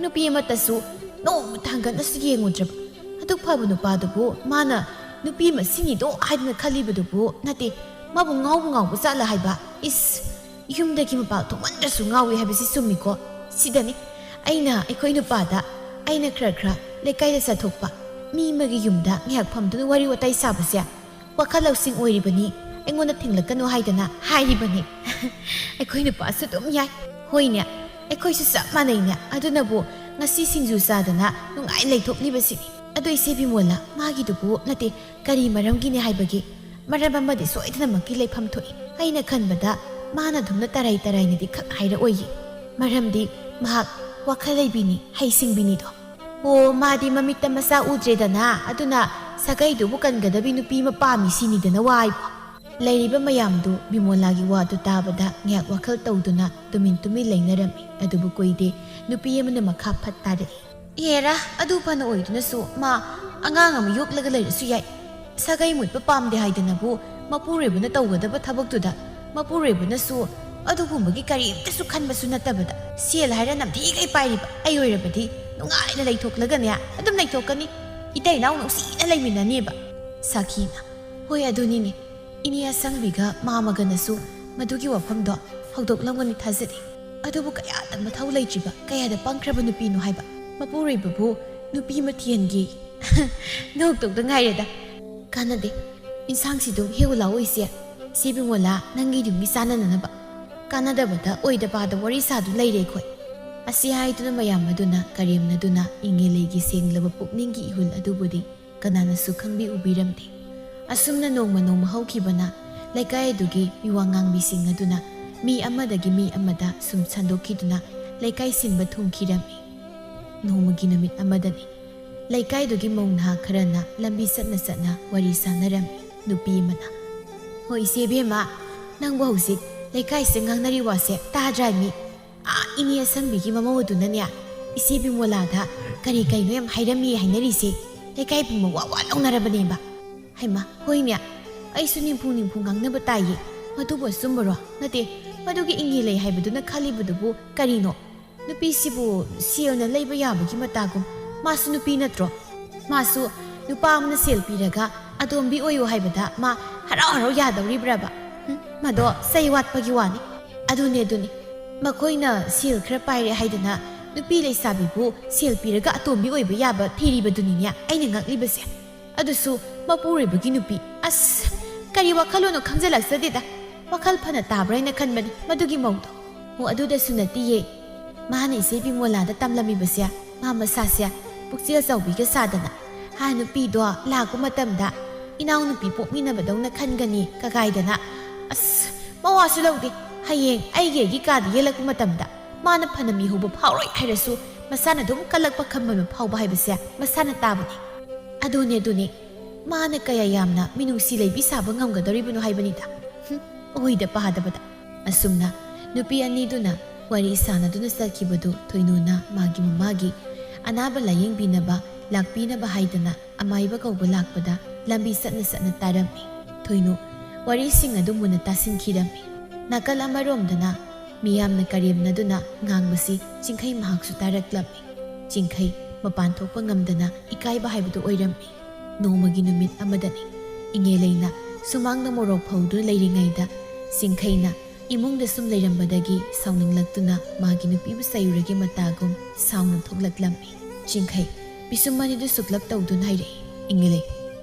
nupi amatasu no thangan asu yengudraba aduk phabu nupa dubu mana nupi masini do haidna khalibudubu nati mabu ngau bu sala haiba is yumdagi mapa thomandasu ngawi habisi sumiko sidani aina ekoi nupa da aina khra lekai da sathokpa mi magi yumda ngyak phamdu wari watai sabasya wakalausing oiribani Engona thinglakano haidana hairibani ekoi nupa su dum yai hoine ekoi su sap manaina adunabu ngasi singju sadana nungai leithoknibasini adu isebi mola magi dubu nati kari maramgini haibagi maraba madi soidana maki leifam thoi aina khanbada mana dhumna tarai nadi khak haira oyi maramdi mahak wakhalai haisingbini do o madi mamita masa udredana aduna sagai dubu kangadabi nupi mapami sinidana waibo Lairiba mayamdu Bimolagi wadu tabada ngyak wakhal tawduna tumin lainarami adubu koide nupi amana makha phattare yera adu pana oiduna su ma angang am yoklaga lairasu yai sagai mutpa pamde haidanabu mapurebuna tawgadaba thabaktuda mapurebuna su adugumbagi kari tasu khanbasu natabada sel haira namthi gai pairiba ayoirabadi nungai na leithoklaga ne adum leithokani itai naw nusi na leiminaneba Sakina hoi adunini Inia sangbiga mamaganasu madugi wafamdo hawdoklamgani thazari adubu kaya da mathau leitriba kaya da pangkraba nupi no haiba mapureibabu nupi mathiangi noktok da ngaireda kanade insang sidum heula oise sibingola nangi dum misana nanaba kanada bada oida bada wari sadu leire khoi asi haiduna mayam maduna karimna duna ingelegi senglaba pukningi ihul adubudi kanana su khangbi ubiramde Asumna nongma hawkibana laikai dugi miwangang bising aduna mi amadagi mi amada sum sandokiduna laikai sinba thungkirami nongmagi namit amadani laikai dugi mongna kharana lambi satna wari sanarami nupi mana hoi sebema nangbo husik laikai singangnari wase tadrami ini asambigi mamawduna nya isebi molada kari kaino yam hairami hainari se laikai buma wa launarabaneba Haima, hoinya, ai su nimphung ngangnaba taiye madubo sumbaro nate madugi ingi lei haibaduna khalibudubu karino nupi sibu siona leiba yabagi matagum masu nupi natro masu nupa amna sel piraga adombi oyo haibada ma harau yadawri braba mado sai watpagi wani adune makoina sel khra paire haidana nupi lei sabibu sel piraga atombi oiba yaba thiribaduninya aina ngaklibase adusu mapurebagi nupi as kari wakhalono khangjalaksadeda wakhal phana tabraina khanbani madugi mawdo ho aduda sunatiye mahana isebi molada tamlami basya mama sasya pukchil chawbiga sadana ha nupi do laku matamda inaw nupi pokmina badawna khangani kagaidana as mawasu lawde hayeng aige gi kad yelak matamda mana phanami hubo phawroi hairasu masana dum kalakpa khambama phawba haibasya masana tabani adune mana kaya yamna minusi leibi saba ngamgadoribunu haibanida oida pahadabada ꯑꯁꯨꯝꯅ ꯅꯨꯄꯤ ꯑꯅꯤꯗꯨꯅ ꯋꯥꯔꯤ ꯁꯥꯟꯅꯗꯨꯅ ꯆꯠꯈꯤꯕꯗꯨ ꯊꯣꯏꯅꯨꯅ ꯃꯥꯒꯤ ꯃꯃꯥꯒꯤ ꯑꯅꯥꯕ ꯂꯥꯌꯦꯡꯕꯤꯅꯕ ꯂꯥꯛꯄꯤꯅꯕ ꯍꯥꯏꯗꯅ ꯑꯃꯥꯏꯕ ꯀꯧꯕ ꯂꯥꯛꯄꯗ ꯂꯝꯕꯤ ꯆꯠꯅ ꯇꯥꯔꯝꯃꯤ꯫ ꯊꯣꯏꯅꯨ ꯋꯥꯔꯤꯁꯤꯡ ꯑꯗꯨ ꯃꯨꯟꯅ ꯇꯥꯁꯤꯟꯈꯤꯔꯝꯃꯤ꯫ ꯅꯥꯀꯜ ꯑꯃꯔꯣꯝꯗꯅ ꯃꯤꯌꯥꯝꯅ ꯀꯔꯦꯝꯅꯗꯨꯅ ꯉꯥꯡꯕꯁꯤ ꯆꯤꯡꯈꯩ ꯃꯍꯥꯛꯁꯨ ꯇꯥꯔꯛꯂꯝꯃꯤ꯫ ꯆꯤꯡꯈꯩ ꯃꯄꯥꯟ ꯊꯣꯛꯄ ꯉꯝꯗꯅ ꯏꯀꯥꯏꯕ ꯍꯥꯏꯕꯗꯨ ꯑꯣꯏꯔꯝꯃꯤ꯫ ꯅꯣꯡꯃꯒꯤ ꯅꯨꯃꯤꯠ ꯑꯃꯗꯅꯤ ꯏꯉꯦꯂꯩꯅ ꯁꯨꯃꯥꯡꯗ ꯃꯣꯔꯣꯛ ꯐꯧꯗꯨꯅ ꯂꯩꯔꯤꯉꯩꯗ ꯆꯤꯡꯈꯩꯅ ꯏꯃꯨꯡꯗ ꯁꯨꯝ ꯂꯩꯔꯝꯕꯗꯒꯤ ꯁꯥꯎꯅꯤꯡꯂꯛꯇꯨꯅ ꯃꯥꯒꯤ ꯅꯨꯄꯤꯕꯨ ꯆꯩꯔꯨꯔꯒꯤ ꯃꯇꯥꯒꯨꯝ ꯁꯥꯎꯅ ꯊꯣꯛꯂꯛꯂꯝꯃꯤ꯫ ꯆꯤꯡꯈꯩ ꯄꯤꯁꯨꯝ ꯑꯅꯤꯗꯨ ꯁꯨꯛꯂꯞ ꯇꯧꯗꯨꯅ ꯍꯥꯏꯔꯛꯏ, "ꯏꯉꯦꯂꯩ,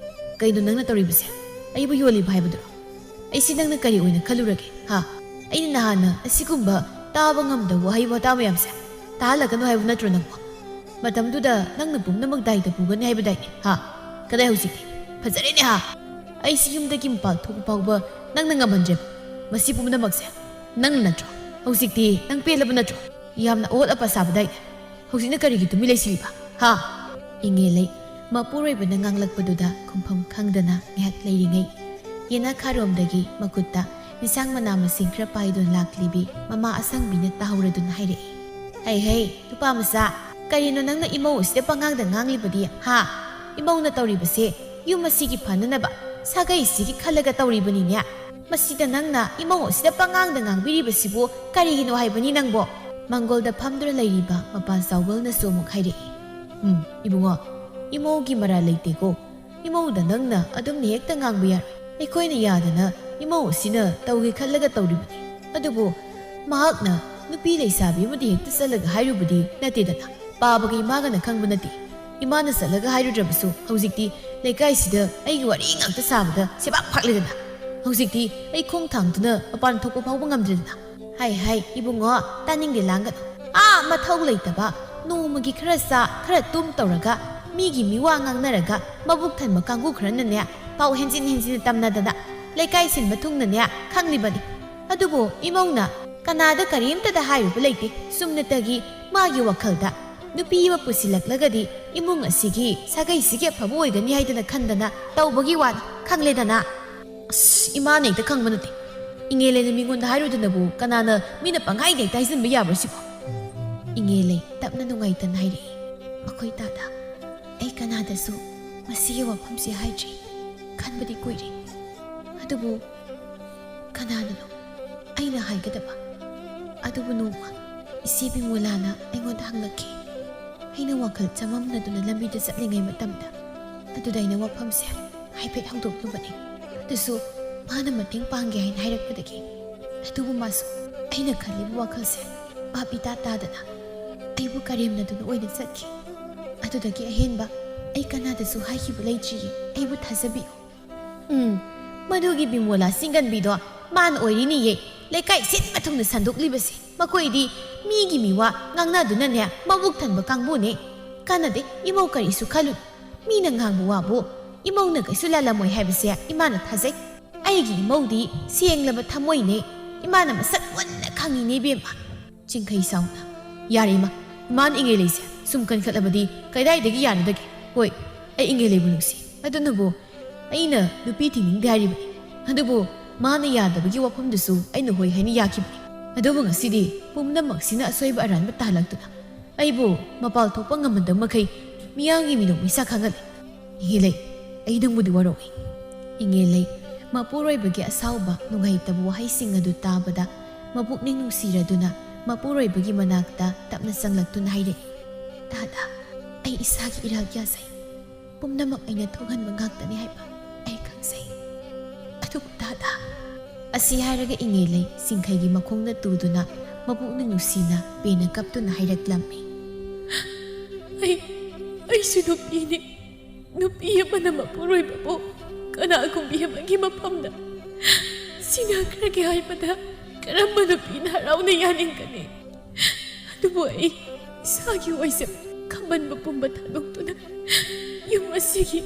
ꯀꯩꯅꯣ ꯅꯪꯅ ꯇꯧꯔꯤꯕꯁꯦ? ꯑꯩꯕꯨ ꯌꯣꯜꯂꯤꯕ ꯍꯥꯏꯕꯗꯨꯔꯣ? ꯑꯩꯁꯤ ꯅꯪꯅ ꯀꯔꯤ ꯑꯣꯏꯅ ꯈꯜꯂꯨꯔꯒꯦ? ꯑꯩꯅ ꯅꯍꯥꯟꯅ ꯑꯁꯤꯒꯨꯝꯕ ꯇꯥꯕ ꯉꯝꯗꯕ ꯋꯥꯍꯩ ꯋꯥꯇꯥ ꯃꯌꯥꯝꯁꯦ ꯇꯥꯍꯜꯂꯛꯀꯅꯨ ꯍꯥꯏꯕ ꯅꯠꯇ꯭ꯔꯣ ꯅꯪꯕꯨ? ꯃꯇꯝꯗꯨꯗ ꯅꯪꯅ ꯄꯨꯝꯅꯃꯛ ꯗꯥꯏꯇ ꯄꯨꯒꯅꯤ ꯍꯥꯏꯕꯗꯥꯏꯅꯦ? ꯀꯗꯥꯏ ꯍꯧꯖꯤꯛꯇꯤ? ꯐꯖꯔꯦꯅꯦ ꯑꯩꯁꯤ ꯌꯨꯝꯗꯒꯤ ꯃꯄꯥꯟ ꯊꯣꯛꯄ ꯐꯥꯎꯕ ꯅꯪꯅ ꯉꯝꯍꯟꯗ꯭ꯔꯦꯕ ꯃꯁꯤ ꯄꯨꯝꯅꯃꯛꯁꯦ ꯅꯪꯅ ꯅꯠꯇ꯭ꯔꯣ? ꯍꯧꯖꯤꯛꯇꯤ ꯅꯪ ꯄꯦꯜꯂꯕ ꯅꯠꯇ꯭ꯔꯣ? ꯌꯥꯝꯅ ꯑꯋꯣꯠ ꯑꯄꯥ ꯁꯥꯕꯗꯥꯏꯅꯦ? ꯍꯧꯖꯤꯛꯅ ꯀꯔꯤꯒꯤ ꯇꯨꯃꯤꯟ ꯂꯩꯁꯤꯜꯂꯤꯕ? ꯏꯉꯦꯂꯩ ꯃꯄꯨꯔꯣꯏꯕꯅ ꯉꯥꯡꯂꯛꯄꯗꯨꯗ ꯈꯨꯝꯐꯝ ꯈꯪꯗꯅ ꯉꯥꯏꯍꯥꯛ ꯂꯩꯔꯤꯉꯩ ꯌꯦꯅꯈꯥꯔꯣꯝꯗꯒꯤ ꯃꯈꯨꯠꯇ ꯏꯟꯁꯥꯡ ꯃꯅꯥ ꯃꯁꯤꯡ ꯈꯔ ꯄꯥꯏꯗꯨꯅ ꯂꯥꯛꯂꯤꯕꯤ ꯃꯃꯥ ꯑꯁꯪꯕꯤꯅ ꯇꯥꯍꯧꯔꯗꯨꯅ ꯍꯥꯏꯔꯛꯏ, "ꯍꯩ ꯅꯨꯄꯥ ꯃꯆꯥ, ꯀꯔꯤꯅꯣ ꯅꯪꯅ ꯏꯃꯧ ꯑꯁꯤꯗ ꯄꯉꯥꯡꯗ ꯉꯥꯡꯂꯤꯕꯗꯤ? ꯏꯃꯧꯅ ꯇꯧꯔꯤꯕꯁꯦ ꯌꯨꯝ ꯑꯁꯤꯒꯤ ꯐꯅꯅꯕ ꯁꯥꯒꯩꯁꯤꯒꯤ ꯈꯜꯂꯒ ꯇꯧꯔꯤꯕꯅꯤꯅꯦ꯫ ꯃꯁꯤꯗ ꯅꯪꯅ ꯏꯃꯧ ꯑꯁꯤꯗ ꯄꯉꯥꯡꯗ ꯉꯥꯡꯕꯤꯔꯤꯕꯁꯤꯕꯨ ꯀꯔꯤꯒꯤꯅோ ꯍꯥꯏꯕꯅꯤ ꯅꯪꯕꯣ?" ꯃꯪꯒꯣꯜꯗ ꯐꯝꯗꯨꯅ ꯂꯩꯔꯤꯕ ꯃꯄꯥ ꯆꯥꯎꯕꯜꯅꯁꯨ ꯑꯃꯨꯛ ꯍꯥꯏꯔꯛꯏ, "ꯏꯕꯨꯡꯉꯣ, ꯏꯃꯧꯒꯤ ꯃꯔꯥꯜ ꯂꯩꯇꯦꯀꯣ꯫ ꯏꯃꯧꯗ ꯅꯪꯅ ꯑꯗꯨꯝꯅ ꯍꯦꯛꯇ ꯉꯥꯡꯕ ꯌꯥꯔꯣꯏ꯫ ꯑꯩꯈꯣꯏꯅ ꯌꯥꯗꯅ ꯏꯃꯧ ꯑꯁꯤꯅ ꯇꯧꯒꯦ ꯈꯜꯂꯒ ꯇꯧꯔꯤꯕꯅꯤ꯫ ꯑꯗꯨꯕꯨ ꯃꯍꯥꯛꯅ ꯅꯨꯄꯤ ꯂꯩꯁꯥꯕꯤ ꯑꯃꯗꯤ ꯍꯦꯛꯇ ꯆꯠꯂꯒ ꯍꯥꯏꯔꯨꯕꯗꯤ ꯅꯠꯇꯦꯗꯅ꯫ ꯄꯥꯕꯒ ꯏꯃꯥꯒꯅ ꯈꯪꯕ ꯅꯠꯇꯦ꯫ ꯏꯃꯥꯅ ꯆꯠꯂꯒ ꯍꯥꯏꯔꯨꯗ꯭ꯔꯕꯁꯨ ꯍꯧꯖꯤꯛꯇꯤ ꯂꯩꯀꯥꯏꯁꯤꯗ ꯑꯩꯒꯤ ꯋꯥꯔꯤ ꯉꯥꯛꯇ ꯁꯥꯕꯗ ꯁꯦꯕꯥꯛ ꯐꯥꯛꯂꯦꯗꯅ꯫ ꯍꯧꯖꯤꯛꯇꯤ ꯑꯩ ꯈꯣꯡ ꯊꯥꯡꯗꯨꯅ ꯃꯄꯥꯟ ꯊꯣꯛꯄ ꯐꯥꯎꯕ ꯉꯝꯗ꯭ꯔꯦꯗꯅ." "ꯏꯕꯨꯡꯉꯣ, ꯇꯥꯅꯤꯡꯗꯦ ꯂꯥꯡꯒꯅꯨ꯫ ꯃꯊꯧ ꯂꯩꯇꯕ ꯅꯣꯡꯃꯒꯤ ꯈꯔ ꯆꯥ ꯈꯔ ꯇꯨꯝ ꯇꯧꯔꯒ ꯃꯤꯒꯤ ꯃꯤꯋꯥ ꯉꯥꯡꯅꯔꯒ ꯃꯕꯨꯛ ꯊꯟꯕ ꯀꯥꯡꯕꯨ ꯈꯔꯅꯅꯦ ꯄꯥꯎ ꯍꯦꯟꯖꯤꯟ ꯇꯝꯅꯗꯅ ꯂꯩꯀꯥꯏ ꯁꯤꯟꯕ ꯊꯨꯡꯅꯅꯦ ꯈꯪꯂꯤꯕꯅꯤ꯫ ꯑꯗꯨꯕꯨ ꯏꯃꯧꯅ ꯀꯅꯥꯗ ꯀꯔꯤꯝꯇꯗ ꯍꯥꯏꯔꯨꯕ ꯂꯩꯇꯦ꯫ ꯁꯨꯝꯅꯇꯒꯤ ꯃꯥꯒꯤ ꯋꯥꯈꯜꯗ ꯅꯨꯄꯤ ꯑꯃ ꯄꯨꯁꯤꯜꯂꯛꯂꯒꯗꯤ ꯏꯃꯨꯡ ꯑꯁꯤꯒꯤ ꯁꯥꯒꯩꯁꯤꯒꯤ ꯑꯐꯕ ꯑꯣꯏꯒꯅꯤ ꯍꯥꯏꯗꯅ ꯈꯟꯗꯅ ꯇꯧꯕꯒꯤ ꯋꯥꯅꯤ, ꯈꯪꯂꯦꯗꯅ." "ꯏꯃꯥꯅ ꯍꯦꯛꯇ ꯈꯪꯕ ꯅꯠꯇꯦ꯫ ꯏꯉꯦꯂꯩꯅ ꯃꯤꯉꯣꯟꯗ ꯍꯥꯏꯔꯨꯗꯅꯕꯨ ꯀꯅꯥꯅ ꯃꯤꯅ ꯄꯪꯍꯥꯏꯗ ꯍꯦꯛꯇ ꯍꯥꯏꯖꯤꯟꯕ ꯌꯥꯕ꯭ꯔꯥ ꯁꯤꯕꯣ?" ꯏꯉꯦꯂꯩ ꯇꯞꯅ ꯅꯨꯡꯉꯥꯏꯇꯅ ꯍꯥꯏꯔꯛꯏ, "ꯃꯈꯣꯏ ꯇꯥꯗ, ꯑꯩ ꯀꯅꯥꯗꯁꯨ ꯃꯁꯤꯒꯤ ꯋꯥꯐꯝꯁꯤ ꯍꯥꯏꯗ꯭ꯔꯤ꯫ ꯈꯟꯕꯗꯤ ꯀꯨꯏꯔꯦ꯫ ꯑꯗꯨꯕꯨ ꯀꯅꯥꯅꯅꯣ ꯑꯩꯅ ꯍꯥꯏꯒꯗꯕ? ꯑꯗꯨꯕꯨ ꯅꯣꯡꯃ ꯏꯆꯦ ꯕꯤꯃꯣꯂꯥꯅ ꯑꯩꯉꯣꯟꯗ ꯍꯪꯂꯛꯈꯤ꯫ ꯑꯩꯅ ꯋꯥꯈꯜ ꯆꯃꯝꯅꯗꯨꯅ ꯂꯝꯕꯤꯗ ꯆꯠꯂꯤꯉꯩ ꯃꯇꯝꯗ ꯑꯗꯨꯗ ꯑꯩꯅ ꯋꯥꯐꯝꯁꯦ ꯍꯥꯏꯐꯦꯠ ꯍꯧꯗꯣꯛꯂꯨꯕꯅꯤ꯫ ꯑꯗꯨꯁꯨ ꯃꯥꯅ ꯃꯇꯦꯡ ꯄꯥꯡꯒꯦ ꯍꯥꯏꯅ ꯍꯥꯏꯔꯛꯄꯗꯒꯤ ꯑꯗꯨꯕꯨ ꯃꯥꯁꯨ ꯑꯩꯅ ꯈꯜꯂꯤꯕ ꯋꯥꯈꯜꯁꯦ ꯚꯥꯞ ꯏꯇꯥ ꯇꯥꯗꯅ ꯑꯩꯕꯨ ꯀꯔꯦꯝꯅꯗꯨꯅ ꯑꯣꯏꯅ ꯆꯠꯈꯤ꯫ ꯑꯗꯨꯗꯒꯤ ꯑꯍꯦꯟꯕ ꯑꯩ ꯀꯅꯥꯗꯁꯨ ꯍꯥꯏꯈꯤꯕ ꯂꯩꯇ꯭ꯔꯤꯌꯦ꯫ ꯑꯩꯕꯨ ꯊꯥꯖꯕꯤꯌꯨ." "ꯃꯗꯨꯒꯤ ꯕꯤꯃꯣꯂꯥ ꯆꯤꯡꯒꯟꯕꯤꯗꯣ ꯃꯥꯅ ꯑꯣꯏꯔꯤꯅꯤꯌꯦ ꯂꯩꯀꯥꯏ ꯁꯤꯟꯕ ꯊꯨꯡꯅ ꯁꯟꯗꯣꯛꯂꯤꯕꯁꯦ꯫ ꯃꯈꯣꯏꯗꯤ ꯃꯤꯒꯤ ꯃꯤꯋꯥ ꯉꯥꯡꯅꯗꯨꯅꯅꯦ ꯃꯕꯨꯛ ꯊꯟꯕ ꯀꯥꯡꯕꯨꯅꯦ꯫ ꯀꯥꯟꯅꯗꯦ ꯏꯃꯧ ꯀꯔꯤꯁꯨ ꯈꯜꯂꯨ꯫ ꯃꯤꯅ ꯉꯥꯡꯕ ꯋꯥꯕꯨ ꯏꯃꯧꯅ ꯀꯩꯁꯨ ꯂꯥꯜꯂꯝꯃꯣꯏ ꯍꯥꯏꯕꯁꯦ ꯏꯃꯥꯅ ꯊꯥꯖꯩ꯫ ꯑꯩꯒꯤ ꯏꯃꯧꯗꯤ ꯁꯦꯡꯂꯕ ꯊꯃꯣꯏꯅꯦ꯫ ꯏꯃꯥꯅ ꯃꯁꯛ ꯃꯨꯟꯅ ꯈꯪꯉꯤꯅꯦ ꯏꯕꯦꯝꯃ." ꯆꯤꯡꯈꯩ ꯁꯥꯎꯅ, "ꯌꯥꯔꯦ ꯏꯃꯥ, ꯏꯃꯥꯅ ꯏꯉꯦꯂꯩꯁꯦ ꯁꯨꯝ ꯀꯟꯈꯠꯂꯕꯗꯤ ꯀꯗꯥꯏꯗꯒꯤ ꯌꯥꯅꯗꯒꯦ? ꯍꯣꯏ, ꯑꯩ ꯏꯉꯦꯂꯩꯕꯨ ꯅꯨꯡꯁꯤ꯫ ꯑꯗꯨꯅꯕꯨ ꯑꯩꯅ ꯅꯨꯄꯤ ꯊꯤꯅꯤꯡꯗꯦ ꯍꯥꯏꯔꯤꯕꯅꯤ꯫ ꯑꯗꯨꯕꯨ ꯃꯥꯅ ꯌꯥꯗꯕꯒꯤ ꯋꯥꯐꯝꯗꯨꯁꯨ ꯑꯩꯅ ꯍꯣꯏ ꯍꯥꯏꯅ ꯌꯥꯈꯤꯕꯅꯤ꯫ ꯑꯗꯨꯕꯨ ꯉꯁꯤꯗꯤ ꯄꯨꯝꯅꯃꯛꯁꯤꯅ ꯑꯁꯣꯏꯕ ꯑꯔꯥꯟꯕ ꯇꯥꯍꯜꯂꯛꯇꯨꯅ ꯑꯩꯕꯨ ꯃꯄꯥꯜ ꯊꯣꯛꯄ ꯉꯝꯃꯟꯗꯕ ꯃꯈꯩ ꯃꯤꯌꯥꯝꯒꯤ ꯃꯤꯅꯣꯛ ꯃꯩꯁꯥ ꯈꯥꯡꯍꯜꯂꯦ꯫ ꯏꯉꯦꯂꯩ, ꯑꯩ ꯅꯪꯕꯨꯗꯤ ꯋꯥꯔꯧꯏ." ꯏꯉꯦꯂꯩ ꯃꯄꯨꯔꯣꯏꯕꯒꯤ ꯑꯁꯥꯎꯕ ꯅꯨꯡꯉꯥꯏꯇꯕ ꯋꯥꯍꯩꯁꯤꯡ ꯑꯗꯨ ꯇꯥꯕꯗ ꯃꯄꯨꯛꯅꯤꯡ ꯅꯨꯡꯁꯤꯔꯗꯨꯅ ꯃꯄꯨꯔꯣꯏꯕꯒꯤ ꯃꯅꯥꯛꯇ ꯇꯞꯅ ꯆꯪꯂꯛꯇꯨꯅ ꯍꯥꯏꯔꯛꯏ, "ꯗꯥꯗꯥ, ꯑꯩ ꯏꯁꯥꯒꯤ ꯏꯔꯥꯜ ꯌꯥꯖꯩ꯫ ꯄꯨꯝꯅꯃꯛ ꯑꯩꯅ ꯊꯣꯛꯍꯟꯕ ꯉꯥꯛꯇꯅꯤ ꯍꯥꯏꯕ ꯑꯩ ꯈꯪꯖꯩ꯫ ꯑꯗꯨꯕꯨ ꯗꯥꯗꯥ..." ꯑꯁꯤ ꯍꯥꯏꯔꯒ ꯏꯉꯦꯂꯩ ꯆꯤꯡꯈꯩꯒꯤ ꯃꯈꯣꯡꯗ ꯇꯨꯗꯨꯅ ꯃꯄꯨꯛꯅꯤꯡ ꯅꯨꯡꯁꯤꯅ ꯄꯦꯟꯅ ꯀꯞꯇꯨꯅ ꯍꯥꯏꯔꯛꯂꯝꯃꯤ, "ꯑꯩꯁꯨ ꯅꯨꯄꯤꯅꯤ꯫ ꯅꯨꯄꯤ ꯑꯃꯅ ꯃꯄꯨꯔꯣꯏꯕꯕꯨ ꯀꯅꯥꯒꯨꯝꯕꯤ ꯑꯃꯒꯤ ꯃꯐꯝꯗ ꯁꯤꯟꯅꯈ꯭ꯔꯒꯦ ꯍꯥꯏꯕꯗ ꯀꯔꯝꯕ ꯅꯨꯄꯤꯅ ꯍꯔꯥꯎꯅ ꯌꯥꯅꯤꯡꯒꯅꯤ? ꯑꯗꯨꯕꯨ ꯑꯩ ꯏꯁꯥꯒꯤ ꯑꯣꯏꯖꯕ ꯈꯝꯕꯟꯕ ꯄꯨꯝꯕ ꯊꯥꯗꯣꯛꯇꯨꯅ ꯌꯨꯝ ꯑꯁꯤꯒꯤ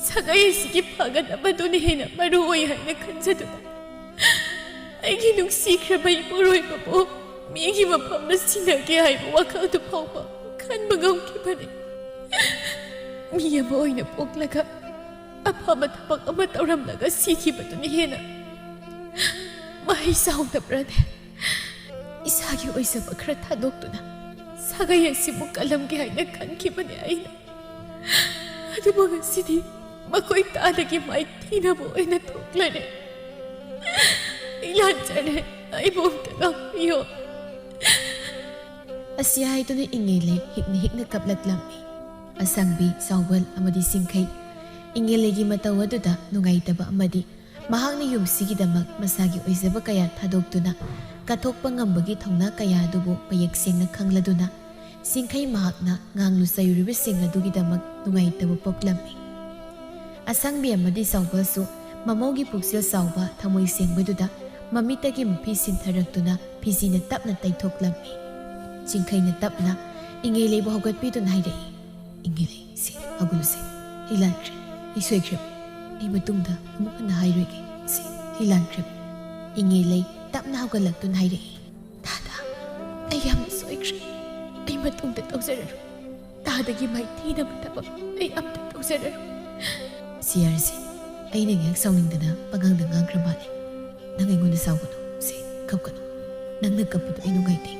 ꯁꯥꯒꯩ ꯑꯁꯤꯒꯤ ꯐꯒꯗꯕꯗꯨꯅ ꯍꯦꯟꯅ ꯃꯔꯨ ꯑꯣꯏ ꯍꯥꯏꯅ ꯈꯟꯖꯗꯨꯅ ꯑꯩꯒꯤ ꯅꯨꯡꯁꯤꯈ꯭ꯔꯕ ꯏꯄꯨꯔꯣꯏꯕꯕꯨ ꯃꯤꯒꯤ ꯃꯐꯝꯗ ꯁꯤꯟꯅꯒꯦ ꯍꯥꯏꯕ ꯋꯥꯈꯜꯗꯨ ꯐꯥꯎꯕ ꯈꯟꯕ ꯉꯝꯈꯤꯕꯅꯤ꯫ ꯃꯤ ꯑꯃ ꯑꯣꯏꯅ ꯄꯣꯛꯂꯒ ꯑꯐꯕ ꯊꯕꯛ ꯑꯃ ꯇꯧꯔꯝꯂꯒ ꯁꯤꯈꯤꯕꯗꯨꯅ ꯍꯦꯟꯅ ꯃꯍꯩ ꯆꯥꯎꯗꯕ꯭ꯔꯅꯦ ꯏꯁꯥꯒꯤ ꯑꯣꯏꯖꯕ ꯈꯔ ꯊꯥꯗꯣꯛꯇꯨꯅ ꯁꯥꯒꯩ ꯑꯁꯤꯕꯨ ꯀꯜꯂꯝꯒꯦ ꯍꯥꯏꯅ ꯈꯟꯈꯤꯕꯅꯦ ꯑꯩꯅ ꯑꯗꯨꯕꯨ ꯉꯁꯤꯗꯤ ꯃꯈꯣꯏ ꯇꯥꯗꯒꯤ ꯃꯥꯏꯊꯤꯅꯕ ꯑꯣꯏꯅ ꯊꯣꯛꯂꯔꯦ ꯑꯩ ꯂꯥꯟꯖꯔꯦ ꯑꯩꯕꯨ ꯑꯝꯇ ꯉꯥꯛꯄꯤꯌꯣ ꯑꯁꯤ ꯍꯥꯏꯗꯨꯅ ꯏꯉꯦꯂꯩ ꯍꯤꯛꯅ ꯍꯤꯛꯅ ꯀꯞꯂꯛꯂꯝꯃꯤ ꯑꯁꯪꯕꯤ ꯆꯥꯎꯕꯜ ꯑꯃꯗꯤ ꯁꯤꯡꯈꯩ ꯏꯉꯦꯂꯩꯒꯤ ꯃꯇꯧ ꯑꯗꯨꯗ ꯅꯨꯡꯉꯥꯏꯇꯕ ꯑꯃꯗꯤ ꯃꯍꯥꯛꯅ ꯌꯨꯝꯁꯤꯒꯤꯗꯃꯛ ꯃꯁꯥꯒꯤ ꯑꯣꯏꯖꯕ ꯀꯌꯥ ꯊꯥꯗꯣꯛꯇꯨꯅ ꯀꯠꯊꯣꯛꯄ ꯉꯝꯕꯒꯤ ꯊꯧꯅꯥ ꯀꯌꯥ ꯑꯗꯨꯕꯨ ꯃꯌꯦꯛ ꯁꯦꯡꯅ ꯈꯪꯂꯗꯨꯅ ꯁꯤꯡꯈꯩ ꯃꯍꯥꯛꯅ ꯉꯥꯡꯂꯨ ꯆꯩꯔꯨꯔꯤꯕꯁꯤꯡ ꯑꯗꯨꯒꯤꯗꯃꯛ ꯅꯨꯡꯉꯥꯏꯇꯕ ꯄꯣꯛꯂꯝꯃꯤ ꯑꯁꯪꯕꯤ ꯑꯃꯗꯤ ꯆꯥꯎꯕꯜꯁꯨ ꯃꯃꯧꯒꯤ ꯄꯨꯛꯆꯦꯜ ꯆꯥꯎꯕ ꯊꯃꯣꯏ ꯁꯦꯡꯕꯗꯨꯗ ꯃꯃꯤꯠꯇꯒꯤ ꯃꯄꯤ ꯁꯤꯟꯊꯔꯛꯇꯨꯅ ꯐꯤꯖꯤꯅ ꯇꯞꯅ ꯇꯩꯊꯣꯛꯂꯝꯃꯤ ꯆꯤꯡꯈꯩꯅ ꯇꯞꯅ ꯏꯉꯦꯂꯩꯕꯨ ꯍꯧꯒꯠꯄꯤꯗꯨꯅ ꯍꯥꯏꯔꯛꯏ ꯏꯉꯦꯂꯩ ꯁꯤ ꯍꯧꯒꯠꯂꯨꯁꯦ ꯑꯩ ꯂꯥꯟꯈ꯭ꯔꯦ ꯑꯩ ꯁꯣꯏꯈ꯭ꯔꯦ ꯑꯩ ꯃꯇꯨꯡꯗ ꯑꯃꯨꯛ ꯍꯟꯅ ꯍꯥꯏꯔꯣꯏꯒꯦ ꯁꯤ ꯑꯩ ꯂꯥꯟꯈ꯭ꯔꯦ ꯏꯉꯦꯂꯩ ꯇꯞꯅ ꯍꯧꯒꯠꯂꯛꯇꯨꯅ ꯍꯥꯏꯔꯛꯏ ꯇꯥꯗ ꯑꯩ ꯌꯥꯝꯅ ꯁꯣꯏꯈ꯭ꯔꯦ ꯑꯩ ꯃꯇꯨꯡꯗ ꯇꯧꯖꯔꯔꯣꯏ ꯇꯥꯗꯒꯤ ꯃꯥꯏꯊꯤꯅꯕ ꯊꯕꯛ ꯑꯩ ꯑꯝꯇ ꯇꯧꯖꯔꯔꯣꯏ ꯁꯤꯌꯥꯔꯁꯤ ꯑꯩꯅ ꯉꯥꯏꯍꯥꯛ ꯁꯥꯎꯅꯤꯡꯗꯅ ꯄꯥꯉꯥꯡꯗ ꯉꯥꯡꯈ꯭ꯔ ꯃꯥꯜꯂꯦ ꯅꯪ ꯑꯩꯉꯣꯟꯗ ꯁꯥꯎꯒꯅꯨ ꯁꯤ ꯀꯞꯀꯅꯨ ꯅꯪꯅ ꯀꯞꯄꯗꯣ ꯑꯩ ꯅꯨꯡꯉꯥꯏꯇꯦ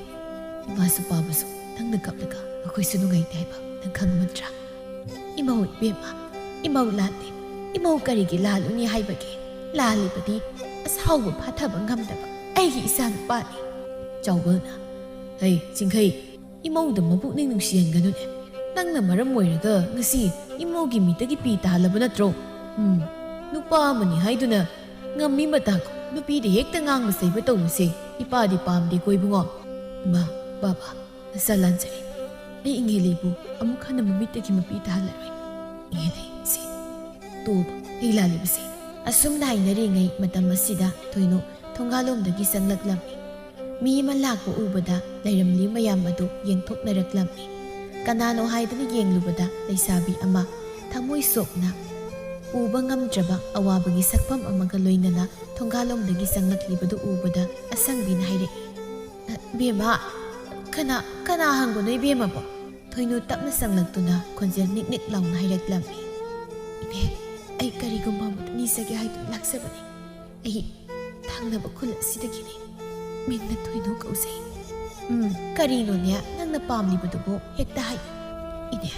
ꯏꯃꯥꯁꯨ ꯄꯥꯕꯁꯨ ꯅꯪꯅ ꯀꯞꯂꯒ ꯑꯩꯈꯣꯏꯁꯨ ꯅꯨꯡꯉꯥꯏꯇꯦ ꯍꯥꯏꯕ ꯅꯪ ꯈꯪꯃꯟꯗ꯭ꯔꯥ ꯏꯃꯧ ꯏꯕꯦꯝꯃ ꯏꯃꯧ ꯂꯥꯟꯗꯦ ꯏꯃꯧ ꯀꯔꯤꯒꯤ ꯂꯥꯜꯂꯨꯅꯤ ꯍꯥꯏꯕꯒꯦ ꯂꯥꯜꯂꯤꯕꯗꯤ ꯑꯁꯥꯎꯕ ꯐꯥꯊꯕ ꯉꯝꯗꯕ ꯑꯩꯒꯤ ꯏꯆꯥꯅꯨꯄꯥꯅꯤ ꯆꯥꯎꯕꯜꯅ ꯍꯩ ꯆꯤꯡꯈꯩ ꯏꯃꯧꯗ ꯃꯄꯨꯛꯅꯤꯡ ꯅꯨꯡꯁꯤꯍꯟꯒꯅꯨꯅꯦ ꯅꯪꯅ ꯃꯔꯝ ꯑꯣꯏꯔꯒ ꯉꯁꯤ ꯏꯃꯧꯒꯤ ꯃꯤꯠꯇꯒꯤ ꯄꯤ ꯇꯥꯍꯜꯂꯕ ꯅꯠꯇ꯭ꯔꯣ ꯅꯨꯄꯥ ꯑꯃꯅꯤ ꯍꯥꯏꯗꯨꯅ ꯉꯝꯃꯤ ꯃꯇꯥꯀꯣ ꯅꯨꯄꯤꯗ ꯍꯦꯛꯇ ꯉꯥꯡꯕ ꯆꯩꯕ ꯇꯧꯕꯁꯦ ꯏꯄꯥꯗꯤ ꯄꯥꯝꯗꯦꯀꯣ ꯏꯕꯨꯡꯉꯣ ꯏꯃꯥ ꯕꯥꯕꯥ ꯅꯆꯥ ꯂꯥꯟꯖꯔꯦ ꯑꯩ ꯏꯉꯦꯂꯩꯕꯨ ꯑꯃꯨꯛ ꯍꯟꯅ ꯃꯃꯤꯠꯇꯒꯤ ꯃꯄꯤ ꯇꯥꯍꯜꯂꯔꯣꯏ ꯏꯉꯦꯂꯩ ꯁꯤ ꯇꯣꯕ ꯑꯩ ꯂꯥꯜꯂꯤꯕꯁꯦ ꯑꯁꯨꯝꯅ ꯍꯥꯏꯅꯔꯤꯉꯩ ꯃꯇꯝ ꯑꯁꯤꯗ ꯊꯣꯏꯅꯣ ꯊꯣꯡꯒꯥꯜꯂꯣꯝꯗꯒꯤ ꯆꯪꯂꯛꯂꯝꯃꯤ ꯃꯤ ꯑꯃ ꯂꯥꯛꯄ ꯎꯕꯗ ꯂꯩꯔꯝꯂꯤ ꯃꯌꯥꯝ ꯑꯗꯨ ꯌꯦꯡꯊꯣꯛꯅꯔꯛꯂꯝꯃꯤ ꯀꯅꯥꯅꯣ ꯍꯥꯏꯗꯨꯅ ꯌꯦꯡꯂꯨꯕꯗ ꯂꯩꯁꯥꯕꯤ ꯑꯃ ꯊꯃꯣꯏ ꯁꯣꯛꯅ ꯎꯕ ꯉꯝꯗ꯭ꯔꯕ ꯑꯋꯥꯕꯒꯤ ꯁꯛꯐꯝ ꯑꯃꯒ ꯂꯣꯏꯅꯅ ꯊꯣꯡꯒꯥꯜꯂꯣꯝꯗꯒꯤ ꯆꯪꯂꯛꯂꯤꯕꯗꯨ ꯎꯕꯗ ꯑꯁꯪꯕꯤꯅ ꯍꯥꯏꯔꯛꯏ ꯏꯕꯦꯝꯃ ꯀꯅꯥ ꯍꯪꯕꯅꯣ ꯏꯕꯦꯝꯃꯕꯣ ꯊꯣꯏꯅꯣ ꯇꯞꯅ ꯆꯪꯂꯛꯇꯨꯅ ꯈꯣꯟꯖꯦꯜ ꯅꯤꯛ ꯅꯤꯛ ꯂꯥꯎꯅ ꯍꯥꯏꯔꯛꯂꯝꯃꯤ ꯏꯅꯦ ꯑꯩ ꯀꯔꯤꯒꯨꯝꯕ ꯑꯃꯇ ꯅꯤꯖꯒꯦ ꯍꯥꯏꯗꯨꯅ ꯂꯥꯛꯆꯕꯅꯤ ꯑꯩ ꯊꯪꯅꯕ ꯈꯨꯜ ꯑꯁꯤꯗꯒꯤꯅꯤ ꯃꯤꯡꯅ ꯊꯣꯏꯅꯣ ꯀꯧꯖꯩ ꯀꯔꯤꯅꯣꯅꯦ ꯅꯪꯅ ꯄꯥꯝꯂꯤꯕꯗꯨꯕꯨ ꯍꯦꯛꯇ ꯍꯥꯏꯌꯨ ꯏꯅꯦ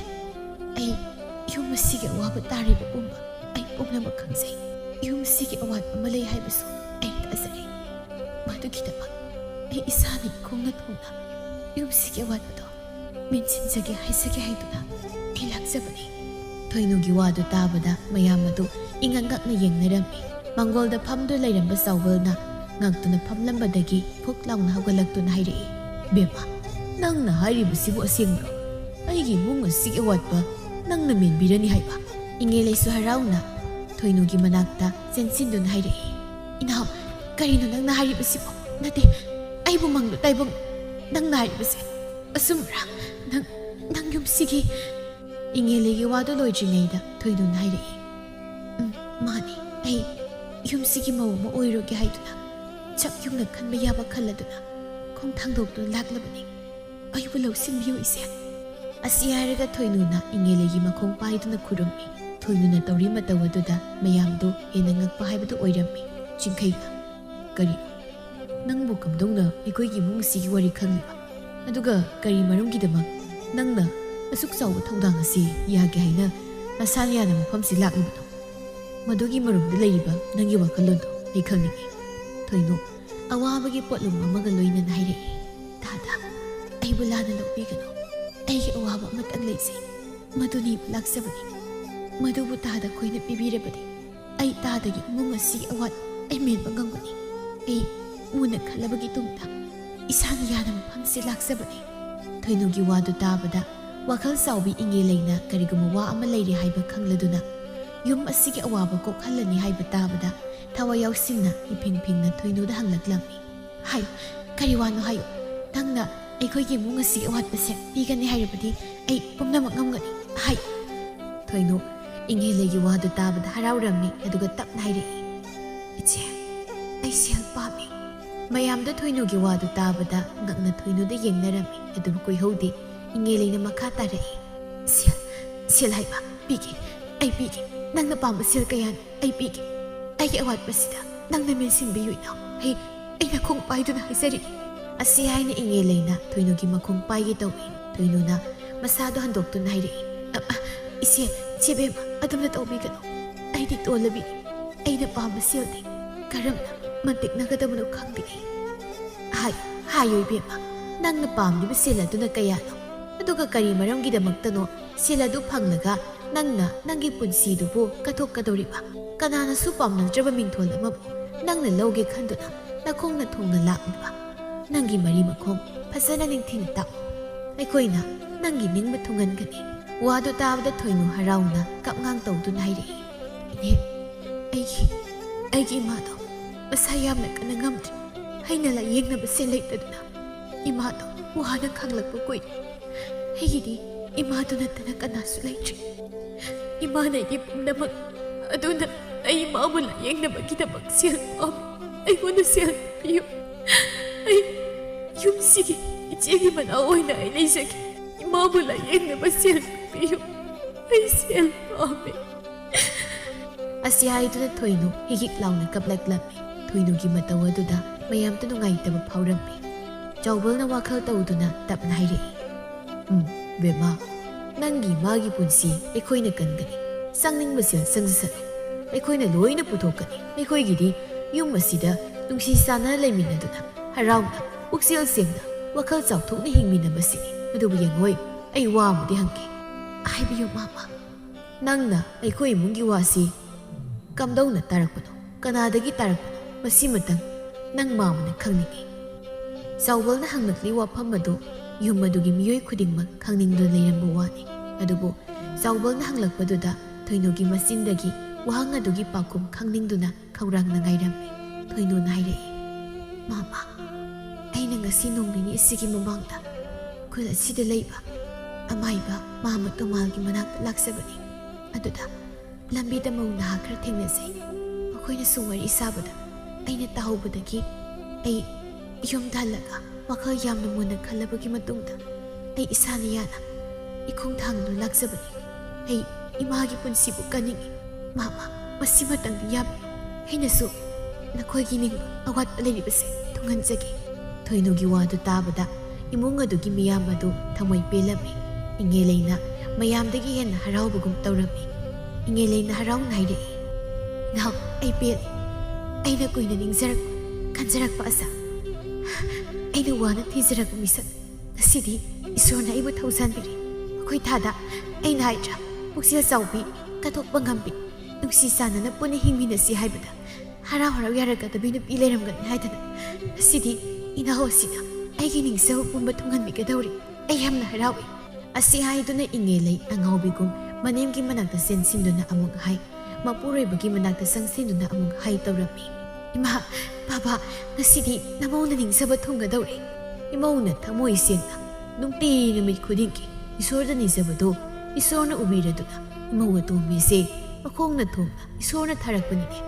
ꯑꯩ ꯌꯨꯝ ꯑꯁꯤꯒꯤ ꯑꯋꯥꯕ ꯇꯥꯔꯤꯕ ꯄꯨꯝꯕ ꯑꯩ ꯄꯨꯝꯅꯃꯛ ꯈꯪꯖꯩ ꯌꯨꯝ ꯑꯁꯤꯒꯤ ꯑꯋꯥꯠꯄ ꯑꯃ ꯂꯩ ꯍꯥꯏꯕꯁꯨ ꯑꯩ ꯇꯥꯖꯔꯤ ꯃꯗꯨꯒꯤꯗꯃꯛ ꯑꯩ ꯏꯁꯥꯅ ꯈꯣꯡꯅ ꯊꯣꯡꯅ ꯌꯨꯝꯁꯤꯒꯤ ꯑꯋꯥꯠꯄꯗꯣ ꯃꯦꯟꯁꯤꯟꯖꯒꯦ ꯍꯥꯏꯖꯒꯦ ꯍꯥꯏꯗꯨꯅ ꯑꯩ ꯂꯥꯛꯆꯕꯅꯤ ꯊꯣꯏꯅꯣꯒꯤ ꯋꯥꯗꯨ ꯇꯥꯕꯗ ꯃꯌꯥꯝ ꯑꯗꯨ ꯏꯉꯛ ꯉꯛꯅ ꯌꯦꯡꯅꯔꯝꯃꯤ ꯃꯥꯡꯒꯣꯜꯗ ꯐꯝꯗꯨ ꯂꯩꯔꯝꯕ ꯆꯥꯎꯕꯜꯅ ꯉꯛꯇꯨꯅ ꯐꯝꯂꯝꯕꯗꯒꯤ ꯐꯨꯛ ꯂꯥꯎꯅ ꯍꯧꯒꯠꯂꯛꯇꯨꯅ ꯍꯥꯏꯔꯛꯏ ꯕꯦꯝꯃ ꯅꯪꯅ ꯍꯥꯏꯔꯤꯕꯁꯤꯕꯨ ꯑꯁꯦꯡꯕ꯭ꯔꯣ ꯑꯩꯒꯤ ꯏꯃꯨꯡ ꯑꯁꯤꯒꯤ ꯑꯋꯥꯠꯄ ꯅꯪꯅ ꯃꯦꯟꯕꯤꯔꯅꯤ ꯍꯥꯏꯕ ꯏꯉꯦꯂꯩꯁꯨ ꯍꯔꯥꯎꯅ ꯊꯣꯏꯅꯣꯒꯤ ꯃꯅꯥꯛꯇ ꯆꯦꯟꯁꯤꯟꯗꯨꯅ ꯍꯥꯏꯔꯛꯏ ꯏꯅꯥꯎ ꯀꯔꯤꯅꯣ ꯅꯪꯅ ꯍꯥꯏꯔꯤꯕꯁꯤꯕꯣ ꯅꯠꯇꯦ ꯑꯩꯕꯨ ꯃꯪꯗꯨ ꯇꯥꯏꯕꯪ ꯅꯪꯅ ꯍꯥꯏꯔꯤꯕꯁꯦ ꯑꯁꯨꯝꯕ꯭ꯔꯥ ꯅꯪ ꯌꯨꯝꯁꯤꯒꯤ ꯏꯉꯦꯂꯩꯒꯤ ꯋꯥꯗꯨ ꯂꯣꯏꯗ꯭ꯔꯤꯉꯩꯗ ꯊꯣꯏꯅꯣꯅ ꯍꯥꯏꯔꯛꯏ ꯃꯥꯅꯤ ꯑꯩ ꯌꯨꯝꯁꯤꯒꯤ ꯃꯧ ꯑꯃ ꯑꯣꯏꯔꯣꯒꯦ ꯍꯥꯏꯗꯨꯅ ꯆꯞ ꯌꯨꯡꯅ ꯈꯟꯕ ꯌꯥꯕ ꯈꯜꯂꯗꯨꯅ ꯈꯣꯡ ꯊꯥꯡꯗꯣꯛꯇꯨꯅ ꯂꯥꯛꯂꯕꯅꯤ ꯑꯩꯕꯨ ꯂꯧꯁꯤꯟꯕꯤꯌꯨ ꯏꯆꯦ ꯑꯁꯤ ꯍꯥꯏꯔꯒ ꯊꯣꯏꯅꯣꯅ ꯏꯉꯦꯂꯩꯒꯤ ꯃꯈꯣꯡ ꯄꯥꯏꯗꯨꯅ ꯈꯨꯔꯨꯝꯃꯤ ꯊꯣꯏꯅꯣꯅ ꯇꯧꯔꯤ ꯃꯇꯧ ꯑꯗꯨꯗ ꯃꯌꯥꯝꯗꯨ ꯍꯦꯟꯅ ꯉꯛꯄ ꯍꯥꯏꯕꯗꯨ ꯑꯣꯏꯔꯝꯃꯤ ꯆꯤꯡꯈꯩꯅ ꯀꯔꯤ ꯅꯪꯕꯨ ꯀꯝꯗꯧꯅ ꯑꯩꯈꯣꯏꯒꯤ ꯏꯃꯨꯡ ꯑꯁꯤꯒꯤ ꯋꯥꯔꯤ ꯈꯪꯂꯤꯕ ꯑꯗꯨꯒ ꯀꯔꯤ ꯃꯔꯝꯒꯤꯗꯃꯛ ꯅꯪꯅ ꯑꯁꯨꯛ ꯆꯥꯎꯕ ꯊꯧꯗꯥꯡ ꯑꯁꯤ ꯌꯥꯒꯦ ꯍꯥꯏꯅ ꯅꯁꯥꯅ ꯌꯥꯅ ꯃꯐꯝꯁꯤ ꯂꯥꯛꯂꯤꯕꯅꯣ ꯃꯗꯨꯒꯤ ꯃꯔꯨꯝꯗ ꯂꯩꯔꯤꯕ ꯅꯪꯒꯤ ꯋꯥꯈꯜꯂꯣꯟꯗꯣ ꯑꯩ ꯈꯪꯅꯤꯡꯉꯤ ꯊꯣꯏꯅꯣ ꯑꯋꯥꯕꯒꯤ ꯄꯣꯠꯂꯨꯝ ꯑꯃꯒ ꯂꯣꯏꯅꯅ ꯍꯥꯏꯔꯛꯏ ꯇꯥꯗ ꯑꯩꯕꯨ ꯂꯥꯟꯅ ꯂꯧꯕꯤꯒꯅꯨ ꯑꯩꯒꯤ ꯑꯋꯥꯕ ꯑꯃꯇꯪ ꯂꯩꯖꯩ ꯃꯗꯨꯅꯤꯕꯨ ꯂꯥꯛꯆꯕꯅꯤ ꯃꯗꯨꯕꯨ ꯇꯥꯗ ꯈꯣꯏꯅ ꯄꯤꯕꯤꯔꯕꯗꯤ ꯑꯩ ꯇꯥꯗꯒꯤ ꯏꯃꯨꯡ ꯑꯁꯤꯒꯤ ꯑꯋꯥꯠ ꯑꯩ ꯃꯦꯟꯕ ꯉꯝꯒꯅꯤ ꯑꯩ ꯃꯨꯟꯅ ꯈꯜꯂꯕꯒꯤ ꯇꯨꯡꯗ ꯏꯁꯥꯅ ꯌꯥꯅ ꯃꯐꯝꯁꯤ ꯂꯥꯛꯆꯕꯅꯤ ꯊꯣꯏꯅꯣꯒꯤ ꯋꯥꯗꯨ ꯇꯥꯕꯗ ꯋꯥꯈꯜ ꯆꯥꯎꯕꯤ ꯏꯉꯦꯂꯩꯅ ꯀꯔꯤꯒꯨꯝꯕ ꯋꯥ ꯑꯃ ꯂꯩꯔꯦ ꯍꯥꯏꯕ ꯈꯪꯂꯗꯨꯅ ꯌꯨꯝ ꯑꯁꯤꯒꯤ ꯑꯋꯥꯕ ꯀꯣꯛꯍꯜꯂꯅꯤ ꯍꯥꯏꯕ ꯇꯥꯕꯗ ꯊꯋꯥꯏ ꯌꯥꯎꯁꯤꯟꯅ ꯏꯐꯤꯡ ꯐꯤꯡꯅ ꯊꯣꯏꯅꯣꯗ ꯍꯪꯂꯛꯂꯝꯃꯤ ꯍꯥꯏꯌꯨ ꯀꯔꯤ ꯋꯥꯅꯣ ꯍꯥꯏꯌꯨ ꯅꯪꯅ ꯑꯩꯈꯣꯏꯒꯤ ꯏꯃꯨꯡ ꯑꯁꯤꯒꯤ ꯑꯋꯥꯠꯄꯁꯦ ꯄꯤꯒꯅꯤ ꯍꯥꯏꯔꯕꯗꯤ ꯑꯩ ꯄꯨꯝꯅꯃꯛ ꯉꯝꯒꯅꯤ ꯍꯥꯏꯌꯨ ꯊꯣꯏꯅꯣ ꯏꯉꯦꯂꯩꯒꯤ ꯋꯥꯗꯨ ꯇꯥꯕꯗ ꯍꯔꯥꯎꯔꯝꯃꯤ ꯑꯗꯨꯒ ꯇꯞꯅ ꯍꯥꯏꯔꯛꯏ ꯏꯆꯦ ꯑꯩ ꯁꯦꯜ ꯄꯥꯝꯃꯤ ꯃꯌꯥꯝꯗ ꯊꯣꯏꯅꯣꯒꯤ ꯋꯥꯗꯨ ꯇꯥꯕꯗ ꯉꯛꯅ ꯊꯣꯏꯅꯣꯗ ꯌꯦꯡꯅꯔꯝꯃꯤ ꯑꯗꯨꯕꯨ ꯀꯨꯏꯍꯧꯗꯦ ꯏꯉꯦꯂꯩꯅ ꯃꯈꯥ ꯇꯥꯔꯛꯏ ꯁꯦꯜ ꯍꯥꯏꯕ ꯄꯤꯒꯦ ꯑꯩ ꯄꯤꯒꯦ ꯅꯪꯅ ꯄꯥꯝꯕ ꯁꯦꯜ ꯀꯌꯥꯅꯤ ꯑꯩ ꯄꯤꯒꯦ ꯑꯩꯒꯤ ꯑꯋꯥꯠꯄꯁꯤꯗ ꯅꯪꯅ ꯃꯦꯟꯁꯤꯟꯕꯤꯌꯨ ꯏꯅꯥꯎ ꯑꯩꯅ ꯈꯣꯡ ꯄꯥꯏꯗꯨꯅ ꯍꯥꯏꯖꯔꯤ ꯑꯁꯤ ꯍꯥꯏꯅ ꯏꯉꯦ ꯂꯩꯅ ꯊꯣꯏꯅꯨꯒꯤ ꯃꯈꯣꯡ ꯄꯥꯏꯒꯦ ꯇꯧꯏ ꯊꯣꯏꯅꯨꯅ ꯃꯁꯥꯗꯣ ꯍꯟꯗꯣꯛꯇꯨꯅ ꯍꯥꯏꯔꯛꯏ ꯏꯆꯦꯕꯦꯝꯃ ꯑꯗꯨꯝꯅ ꯇꯧꯕꯤꯒꯅꯨ ꯑꯩꯗꯤ ꯇꯣꯜꯂꯕꯤꯅꯤ ꯑꯩꯅ ꯄꯥꯝꯕ ꯁꯦꯜꯗꯤ ꯀꯔꯝꯅ ꯃꯟꯇꯤꯛꯅꯒꯗꯕꯅꯣ ꯈꯪꯗꯦ ꯍꯥꯏꯌꯨ ꯏꯕꯦꯝꯃ ꯅꯪꯅ ꯄꯥꯝꯂꯤꯕ ꯁꯦꯜ ꯑꯗꯨꯅ ꯀꯌꯥꯅꯣ ꯑꯗꯨꯒ ꯀꯔꯤ ꯃꯔꯝꯒꯤꯗꯃꯛꯇꯅꯣ ꯁꯦꯜ ꯑꯗꯨ ꯐꯪꯂꯒ ꯅꯪꯅ ꯅꯪꯒꯤ ꯄꯨꯟꯁꯤꯗꯨꯕꯨ ꯀꯠꯊꯣꯛꯀꯗꯧꯔꯤꯕ ꯀꯅꯥꯅꯁꯨ ꯄꯥꯝꯅꯗ꯭ꯔꯕ ꯃꯤꯡꯊꯣꯜ ꯑꯃꯕꯨ ꯅꯪꯅ ꯂꯧꯒꯦ ꯈꯟꯗꯨꯅ ꯅꯈꯣꯡꯅ ꯊꯨꯡꯅ ꯂꯥꯛꯂꯤꯕ ꯅꯪꯒꯤ ꯃꯔꯤ ꯃꯈꯣꯡ ꯐꯖꯅ ꯅꯤꯡꯊꯤꯅ ꯇꯥꯛꯎ ꯑꯩꯈꯣꯏꯅ ꯅꯪꯒꯤ ꯅꯤꯡꯕ ꯊꯨꯡꯍꯟꯒꯅꯤ ꯋꯥꯗꯨ ꯇꯥꯕꯗ ꯊꯣꯏꯅꯨ ꯍꯔꯥꯎꯅ ꯀꯞꯉꯥꯡ ꯇꯧꯗꯨꯅ ꯍꯥꯏꯔꯛꯏ ꯏꯅꯦ ꯑꯩꯒꯤ ꯏꯃꯥꯗꯣ ꯃꯁꯥ ꯌꯥꯝꯅ ꯀꯟꯅ ꯉꯝꯗ꯭ꯔꯦ ꯑꯩꯅ ꯂꯥꯏꯌꯦꯡꯅꯕ ꯁꯦꯜ ꯂꯩꯇꯗꯨꯅ ꯏꯃꯥꯗꯣ ꯋꯥꯅ ꯈꯪꯂꯛꯄ ꯀꯨꯏꯔꯦ ꯑꯩꯒꯤꯗꯤ ꯏꯃꯥꯗꯨ ꯅꯠꯇꯅ ꯀꯅꯥꯁꯨ ꯂꯩꯇ꯭ꯔꯦ ꯏꯃꯥꯅ ꯑꯩꯒꯤ ꯄꯨꯝꯅꯃꯛ ꯑꯗꯨꯅ ꯑꯩ ꯏꯃꯥꯕꯨ ꯂꯥꯏꯌꯦꯡꯅꯕꯒꯤꯗꯃꯛ ꯁꯦꯜ ꯄꯥꯝꯃꯤ ꯑꯩꯉꯣꯟꯗ ꯁꯦꯜ ꯄꯤꯌꯨ ꯑꯩ ꯌꯨꯝꯁꯤꯒꯤ ꯏꯆꯦꯒꯤ ꯃꯅꯥꯎ ꯑꯣꯏꯅ ꯑꯩ ꯂꯩꯖꯒꯦ 이마부 ꯂꯥꯏꯌꯦꯡꯅꯕ ꯁꯦꯜ ꯄꯤꯌꯨ ꯑꯩ ꯁꯦꯜ ꯄꯥꯝꯃꯤ ꯑꯁꯤ ꯍꯥꯏꯗꯨꯅ ꯊꯣꯏꯅꯨ ꯍꯤꯛ ꯂꯥꯎꯅ ꯀꯞꯂꯛꯂꯝꯃꯤ ꯊꯣꯏꯅꯨꯒꯤ ꯃꯇꯧ ꯑꯗꯨꯗ ꯃꯌꯥꯝꯇ ꯅꯨꯡꯉꯥꯏꯇꯕ ꯐꯥꯎꯔꯝꯃꯤ ꯆꯥꯎꯕꯜꯅ ꯋꯥꯈꯜ ꯇꯧꯗꯨꯅ ꯇꯞꯅ ꯍꯥꯏꯔꯛꯏ ꯕꯦꯝꯃ ꯅꯪꯒꯤ ꯃꯥꯒꯤ ꯄꯨꯟꯁꯤ ꯑꯩꯈꯣꯏꯅ ꯀꯟꯒꯅꯤ ꯆꯪꯅꯤꯡꯕ ꯁꯦꯜ ꯆꯪꯖꯁꯅꯨ ꯑꯩꯈꯣꯏꯅ ꯂꯣꯏꯅ ꯄꯨꯊꯣꯛꯀꯅꯤ ꯑꯩꯈꯣꯏꯒꯤꯗꯤ ꯌꯨꯝ ꯑꯁꯤꯗ ꯅꯨꯡꯁꯤ ꯆꯥꯟꯅꯅ ꯂꯩꯃꯤꯟꯅꯗꯨꯅ ꯍꯔꯥꯎꯅ ꯄꯨꯛꯆꯦꯜ ꯁꯦꯡꯅ ꯋꯥꯈꯜ ꯆꯥꯎꯊꯣꯛꯅ ꯍꯤꯡꯃꯤꯟꯅꯕꯁꯤꯅꯤ ꯑꯗꯨꯕꯨ ꯌꯦꯡꯉꯣꯏ ꯑꯩ ꯋꯥ ꯑꯃꯗꯤ ꯍꯪꯒꯦ ꯍꯥꯏꯕꯤꯌꯨ ꯃꯥꯃꯥ ꯅꯪꯅ ꯑꯩꯈꯣꯏ ꯏꯃꯨꯡꯒꯤ ꯋꯥꯁꯤ ꯀꯝꯗꯧꯅ ꯇꯥꯔꯛꯄꯅꯣ ꯀꯅꯥꯗꯒꯤ ꯇꯥꯔꯛꯄꯅꯣ ꯃꯁꯤꯃꯇꯪ ꯅꯪ ꯃꯥꯃꯅ ꯈꯪꯅꯤꯡꯉꯤ ꯆꯥꯎꯕꯜꯅ ꯍꯪꯂꯛꯂꯤ ꯋꯥꯐꯝ ꯑꯗꯨ ꯌꯨꯝ ꯑꯗꯨꯒꯤ ꯃꯤꯑꯣꯏ ꯈꯨꯗꯤꯡꯃꯛ ꯈꯪꯅꯤꯡꯗꯨꯅ ꯂꯩꯔꯝꯕ ꯋꯥꯅꯤ ꯑꯗꯨꯕꯨ ꯆꯥꯎꯕꯜꯅ ꯍꯪꯂꯛꯄꯗꯨꯗ ꯊꯣꯏꯅꯨꯒꯤ ꯃꯆꯤꯟꯗꯒꯤ ꯋꯥꯍꯪ ꯑꯗꯨꯒꯤ ꯄꯥꯎꯈꯨꯝ ꯈꯪꯅꯤꯡꯗꯨꯅ ꯈꯧꯔꯥꯡꯅ ꯉꯥꯏꯔꯝꯃꯤ ꯊꯣꯏꯅꯨꯅ ꯍꯥꯏꯔꯛꯏ ꯃꯥꯃꯥ ꯑꯩꯅ ꯉꯁꯤ ꯅꯣꯡ ꯅꯤꯅꯤ ꯑꯁꯤꯒꯤ ꯃꯃꯥꯡꯗ ꯈꯨꯜ ꯑꯁꯤꯗ ꯂꯩꯕ ꯑꯃꯥꯏꯕ ꯃꯥꯃ ꯇꯣꯃꯥꯜꯒꯤ ꯃꯅꯥꯛꯇ ꯂꯥꯛꯆꯕꯅꯤ ꯑꯗꯨꯗ ꯂꯝꯕꯤꯗ ꯃꯧ ꯅꯍꯥ ꯈꯔ ꯊꯦꯡꯅꯖꯩ ꯃꯈꯣꯏꯅꯁꯨ ꯋꯥꯔꯤ ꯁꯥꯕꯗ ꯑꯩꯅ ꯇꯥꯍꯧꯕꯗꯒꯤ ꯑꯩ ꯌꯨꯝꯗ ꯍꯜꯂꯒ ꯋꯥꯈꯜ ꯌꯥꯝꯅ ꯃꯨꯟꯅ ꯈꯜꯂꯕꯒꯤ ꯃꯇꯨꯡꯗ ꯑꯩ ꯏꯁꯥꯅ ꯌꯥꯅ 이콩 ꯊꯥꯡꯗꯨꯅ ꯂꯥꯛꯆꯕꯅꯤ ꯑꯩ ꯏꯃꯥꯒꯤ ꯄꯨꯟꯁꯤꯕꯨ ꯀꯟꯅꯤꯡꯉꯤ ꯃꯥꯃꯥ ꯃꯁꯤꯃꯇꯪꯗꯤ ꯌꯥꯕꯤꯌꯨ ꯑꯩꯅꯁꯨ ꯅꯈꯣꯏꯒꯤ ꯅꯤꯡꯕ ꯑꯋꯥꯠꯄ ꯂꯩꯔꯤꯕꯁꯦ ꯊꯨꯡꯍꯟꯖꯒꯦ ꯊꯣꯏꯅꯨꯒꯤ ꯋꯥꯗꯨ ꯇꯥꯕꯗ ꯏꯃꯨꯡ ꯑꯗꯨꯒꯤ ꯃꯤꯌꯥꯝ ꯑꯗꯨ ꯊꯃꯣꯏ ꯄꯦꯜꯂꯝꯃꯤ ꯏꯉꯦꯂꯩꯅ ꯃꯌꯥꯝꯗꯒꯤ ꯍꯦꯟꯅ ꯍꯔꯥꯎꯕꯒꯨꯝ ꯇꯧꯔꯝꯃꯤ ꯏꯉꯦꯂꯩꯅ ꯍꯔꯥꯎꯅ ꯍꯥꯏꯔꯛꯏ ꯅꯥꯎ ꯑꯩ ꯄꯦꯜꯂꯤ ꯑꯩꯅ ꯀꯨꯏꯅ ꯅꯤꯡꯖꯔꯛꯄ ꯈꯟꯖꯔꯛꯄ ꯑꯁꯥ ꯑꯩꯅ ꯋꯥꯅ ꯊꯤꯖꯔꯛꯄ ꯃꯤꯁꯛ ꯉꯁꯤꯗꯤ ꯏꯁꯣꯔꯅ ꯑꯩꯕꯨ ꯊꯧꯖꯥꯟꯕꯤꯔꯤ ꯑꯩꯈꯣꯏ ꯊꯥꯗ ꯑꯩꯅ ꯍꯥꯏꯗ꯭ꯔꯥ ꯄꯨꯛꯆꯦꯜ ꯆꯥꯎꯕꯤ ꯀꯠꯊꯣꯛꯄ ꯉꯝꯕꯤ ꯅꯨꯡꯁꯤ ꯆꯥꯟꯅꯅ ꯄꯨꯟꯅ ꯍꯤꯡꯃꯤꯟꯅꯁꯤ ꯍꯥꯏꯕꯗ ꯍꯔꯥꯎ ꯍꯔꯥꯎ ꯌꯥꯔꯛꯀꯗꯕꯤ ꯅꯨꯄꯤ ꯂꯩꯔꯝꯒꯅꯤ ꯍꯥꯏꯗꯅ ꯉꯁꯤꯗꯤ ꯏꯅꯥꯎ ꯑꯁꯤꯅ ꯑꯩꯒꯤ ꯅꯤꯡꯖꯕ ꯄꯨꯝꯕ ꯊꯨꯡꯍꯟꯕꯤꯒꯗꯧꯔꯤ ꯑꯩ ꯌꯥꯝꯅ ꯍꯔꯥꯎꯏ ꯑꯁꯤ ꯍꯥꯏꯗꯨꯅ ꯏꯉꯦꯂꯩ ꯑꯉꯥꯎꯕꯤꯒꯨꯝ ꯃꯅꯦꯝꯒꯤ ꯃꯅꯥꯛꯇ ꯆꯦꯟꯁꯤꯟꯗꯨꯅ ꯑꯃꯨꯛ ꯍꯥꯏ ꯃꯄꯨꯔꯣꯏꯕꯒꯤ ꯃꯅꯥꯛꯇ ꯆꯪꯁꯤꯟꯗꯨꯅ ꯑꯃꯨꯛ ꯍꯥꯏ ꯇꯧꯔꯝꯃꯤ ꯏꯃꯥ ꯕꯥꯕꯥ ꯉꯁꯤꯗꯤ ꯅꯃꯧꯅ ꯅꯤꯡꯖꯕ ꯊꯨꯡꯒꯗꯧꯔꯤ ꯏꯃꯧꯅ ꯊꯃꯣꯏ ꯁꯦꯡꯅ ꯅꯨꯡꯇꯤ ꯅꯨꯃꯤꯠ ꯈꯨꯗꯤꯡꯒꯤ ꯏꯁꯣꯔꯗ ꯅꯤꯖꯕꯗꯣ ꯏꯁꯣꯔꯅ ꯎꯕꯤꯔꯗꯨꯅ ꯏꯃꯧ ꯑꯇꯣꯝꯕꯤꯁꯦ ꯃꯈꯣꯡꯅ ꯊꯣꯡꯅ ꯏꯁꯣꯔꯅ ꯊꯥꯔꯛꯄꯅꯤꯅꯦ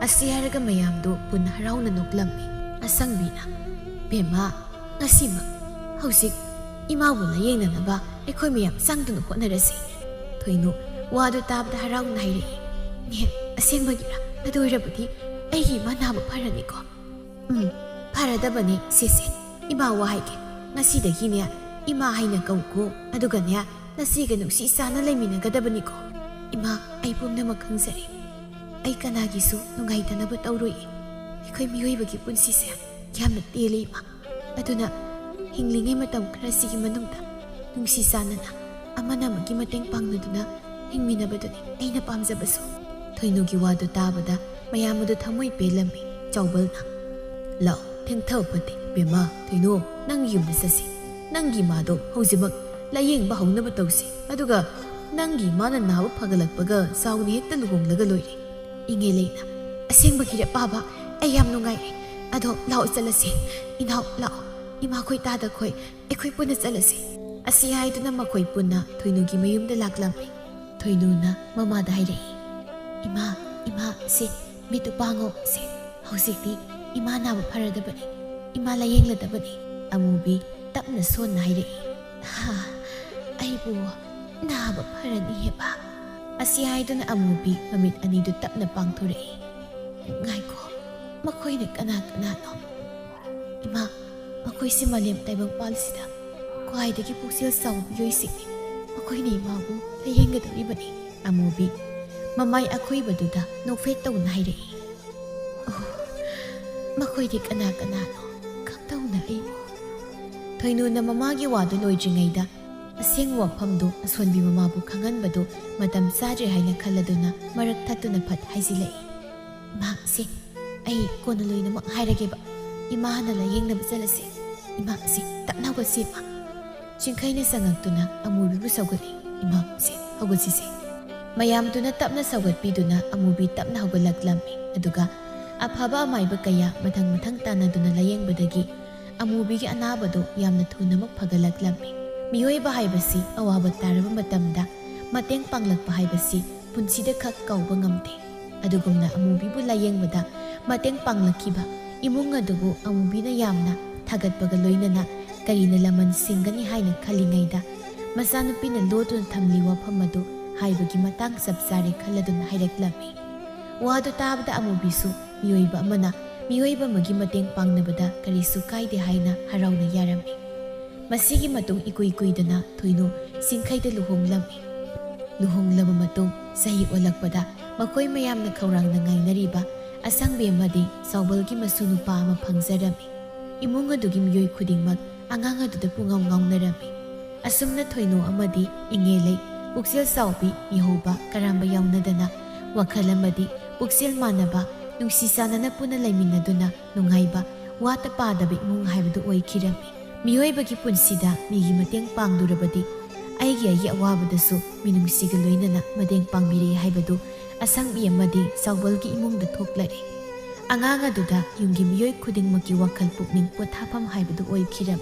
ꯑꯁꯤ ꯍꯥꯏꯔꯒ ꯃꯌꯥꯝꯗꯣ ꯄꯨꯟꯅ ꯍꯔꯥꯎꯅ ꯅꯣꯛꯂꯝꯃꯤ ꯑꯁꯪꯕꯤꯅ ꯕꯦꯝꯃ ꯉꯁꯤꯃꯛ ꯍꯧꯖꯤꯛ ꯏꯃꯥꯕꯨ ꯂꯥꯌꯦꯡꯅꯅꯕ ꯑꯩꯈꯣꯏ ꯃꯌꯥꯝ ꯆꯪꯗꯨꯅ ꯍꯣꯠꯅꯔꯁꯤ ꯊꯣꯏꯅꯨ ꯋꯥꯗꯨ ꯇꯥꯕꯗ ꯍꯔꯥꯎꯅ ꯍꯥꯏꯔꯛꯏ ꯅꯦ ꯑꯁꯦꯡꯕꯒꯤꯔꯥ ꯑꯗꯨ ꯑꯣꯏꯔꯕꯗꯤ ꯑꯩꯒꯤ ꯏꯃꯥ ꯅꯥꯕ ꯐꯔꯅꯤꯀꯣ ꯐꯔꯗꯕꯅꯤ ꯁꯤꯁꯦ ꯏꯃꯥ ꯋꯥ ꯍꯥꯏꯒꯦ ꯉꯁꯤꯗꯒꯤꯅꯦ ꯏꯃꯥ ꯍꯥꯏꯅ ꯀꯧꯀꯣ ꯑꯗꯨꯒꯅꯦ ꯅꯁꯤꯒ ꯅꯨꯡꯁꯤ ꯆꯥꯅ ꯂꯩꯃꯤꯟꯅꯒꯗꯕꯅꯤꯀꯣ ꯏꯃꯥ ꯑꯩ ꯄꯨꯝꯅꯃꯛ ꯈꯪꯖꯔꯦ ꯑꯩ ꯀꯅꯥꯒꯤꯁꯨ ꯅꯨꯡꯉꯥꯏꯇꯅꯕ ꯇꯧꯔꯣꯏꯌꯦ ꯑꯩꯈꯣꯏ ꯃꯤꯑꯣꯏꯕꯒꯤ ꯄꯨꯟꯁꯤꯁꯦ ꯌꯥꯝꯅ ꯇꯦꯜꯂꯤ ꯏꯃꯥ ꯑꯗꯨꯅ ꯍꯤꯡꯂꯤꯉꯩ ꯃꯇꯝ ꯈꯔꯁꯤꯒꯤ ꯃꯅꯨꯡꯗ ꯅꯨꯡꯁꯤ ꯆꯥꯟꯅꯅ ꯑꯃꯅ ꯑꯃꯒꯤ ꯃꯇꯦꯡ ꯄꯥꯡꯅꯗꯨꯅ ꯍꯤꯡꯃꯤꯟꯅꯕꯗꯨꯅꯤ ꯑꯩꯅ ꯄꯥꯝꯖꯕꯁꯨ ꯊꯣꯏꯅꯨꯒꯤ ꯋꯥꯗꯨ ꯇꯥꯕꯗ ꯃꯌꯥꯝ ꯑꯗꯨ ꯊꯃꯣꯏ ꯄꯦꯜꯂꯝꯃꯤ ꯆꯥꯎꯕꯜꯅ ꯂꯥꯛꯑꯣ ꯊꯦꯡꯊꯕ ꯐꯠꯇꯦ ꯕꯦꯝꯃ ꯊꯣꯏꯅꯨ ꯅꯪꯒꯤ ꯌꯨꯝꯗ ꯆꯠꯁꯤ ꯅꯪꯒꯤ ꯏꯃꯥꯗꯣ ꯍꯧꯖꯤꯛꯃꯛ ꯂꯥꯌꯦꯡꯕ ꯍꯧꯅꯕ ꯇꯧꯁꯤ ꯑꯗꯨꯒ ꯅꯪꯒꯤ ꯏꯃꯥꯅ ꯅꯥꯕ ꯐꯒꯠꯂꯛꯄꯒ ꯆꯥꯎꯅ ꯍꯦꯛꯇ ꯂꯨꯍꯣꯡꯂꯒ ꯂꯣꯏꯔꯦ ꯏꯉꯦꯂꯩꯅ ꯑꯁꯦꯡꯕꯒꯤꯔ ꯄꯥꯕ ꯑꯩ ꯌꯥꯝ ꯅꯨꯡꯉꯥꯏꯔꯦ ꯑꯗꯣ ꯂꯥꯛꯑꯣ ꯆꯠꯂꯁꯤ ꯏꯅꯥꯎ ꯂꯥꯛꯑꯣ ꯏꯃꯥꯈꯣꯏ ꯇꯥꯗꯈꯣꯏ ꯑꯩꯈꯣꯏ ꯄꯨꯟꯅ ꯆꯠꯂꯁꯤ ꯑꯁꯤ ꯍꯥꯏꯗꯨꯅ ꯃꯈꯣꯏ ꯄꯨꯟꯅ ꯊꯣꯏꯅꯨꯒꯤ ꯃꯌꯨꯝꯗ ꯂꯥꯛꯂꯝꯃꯤ ꯊꯣꯏꯅꯨꯅ ꯃꯃꯥꯗ ꯍꯥꯏꯔꯛꯏ ꯏꯃꯥ ꯁꯦ ꯃꯤꯠꯇꯨ ꯄꯥꯡꯉꯣ ꯁꯦ ꯍꯧꯖꯤꯛꯇꯤ ꯏꯃꯥ ꯅꯥꯕ ꯐꯔꯗꯕꯅꯤ ꯏꯃꯥ ꯂꯥꯌꯦꯡꯂꯗꯕꯅꯤ ꯑꯃꯨꯕꯤ ꯇꯞꯅ ꯁꯣꯟꯅ ꯍꯥꯏꯔꯛꯏ ꯑꯩꯕꯨ ꯅꯥꯕ ꯐꯔꯅꯤꯌꯦꯕ ꯑꯁꯤ ꯍꯥꯏꯗꯨꯅ ꯑꯃꯨꯕꯤ ꯃꯃꯤꯠ ꯑꯅꯤꯗꯨ ꯇꯞꯅ ꯄꯥꯡꯊꯣꯔꯛꯏ ꯉꯥꯏꯈꯣ ꯃꯈꯣꯏꯅ ꯀꯅꯥ ꯀꯅꯥꯅꯣ Ima, makoisi malem taibang palsida. Khwaidagi puksel saw miyoisingni. Makoini imabu layenggadoribani. Amubi, mamay akhoibaduda nofet tawna hairei. Oh, makoidi kana-kanano khangtawna aibu. Thoinuna mamagi wadu loidringaida aseng wafamdu asonbi mamabu khanganbadu matam sadre haina khalladuna marak thatuna phat haizilai. Ma si ai kona loina mak hairageba. Ima hana layengna bajalase. Ima si tapnawa si ma. Chingkhaina sangaktuna amubi bu sawgali. Ima si hawgasise. Mayamduna tapna sawgatpiduna amubi tapna hawgalaklami. Aduga afaba amaiba kaya mathang tanaduna layengbadagi amubi gi anabado yamna thunamak phagalaklami. Miyoiba haibasi awaba taraba matamda mateng panglakpa haibasi punsida khak kauba ngamte. Adugumna amubi bu layengbada mateng panglakiba imung adubu amubina yamna thagatpaga loinana karina laman singani haina khalingaida masanupina lotuna thamli wafam adu haibagi matang sabsare khaladuna haireklami. Wadu tabda amubisu miyoiba amana miyoiba magi mateng pangnabada karisu kaide haina harauna yarami. Masigi matung ikuidana thoinu singkhaida luhonglami. Luhonglaba matung sahi olakpada makoi mayamna khaurangna ngainariba asangbe amadi sawbalgi masu nupa ama phangjarami. Imung adugi miyoi khudingmak angang aduda pungaw ngawnarami. Asumna thoinu amadi ingelei puksel sawbi mihoba karamba yawnadana wakhal amadi puksel manaba nungsi sanana puna laiminaduna nungaiba wata padaba imung haibadu oikhirami. Miyoibagi punsida migi mateng pangdurabadi aigi awabadasu minungsiga loinana mateng pangbire haibadu asangbi amadi sawbalgi imungda thoklare. Angang aduda yunggi miyoi khudingmaki wakhal pukning pothapam haibadu oikhirami.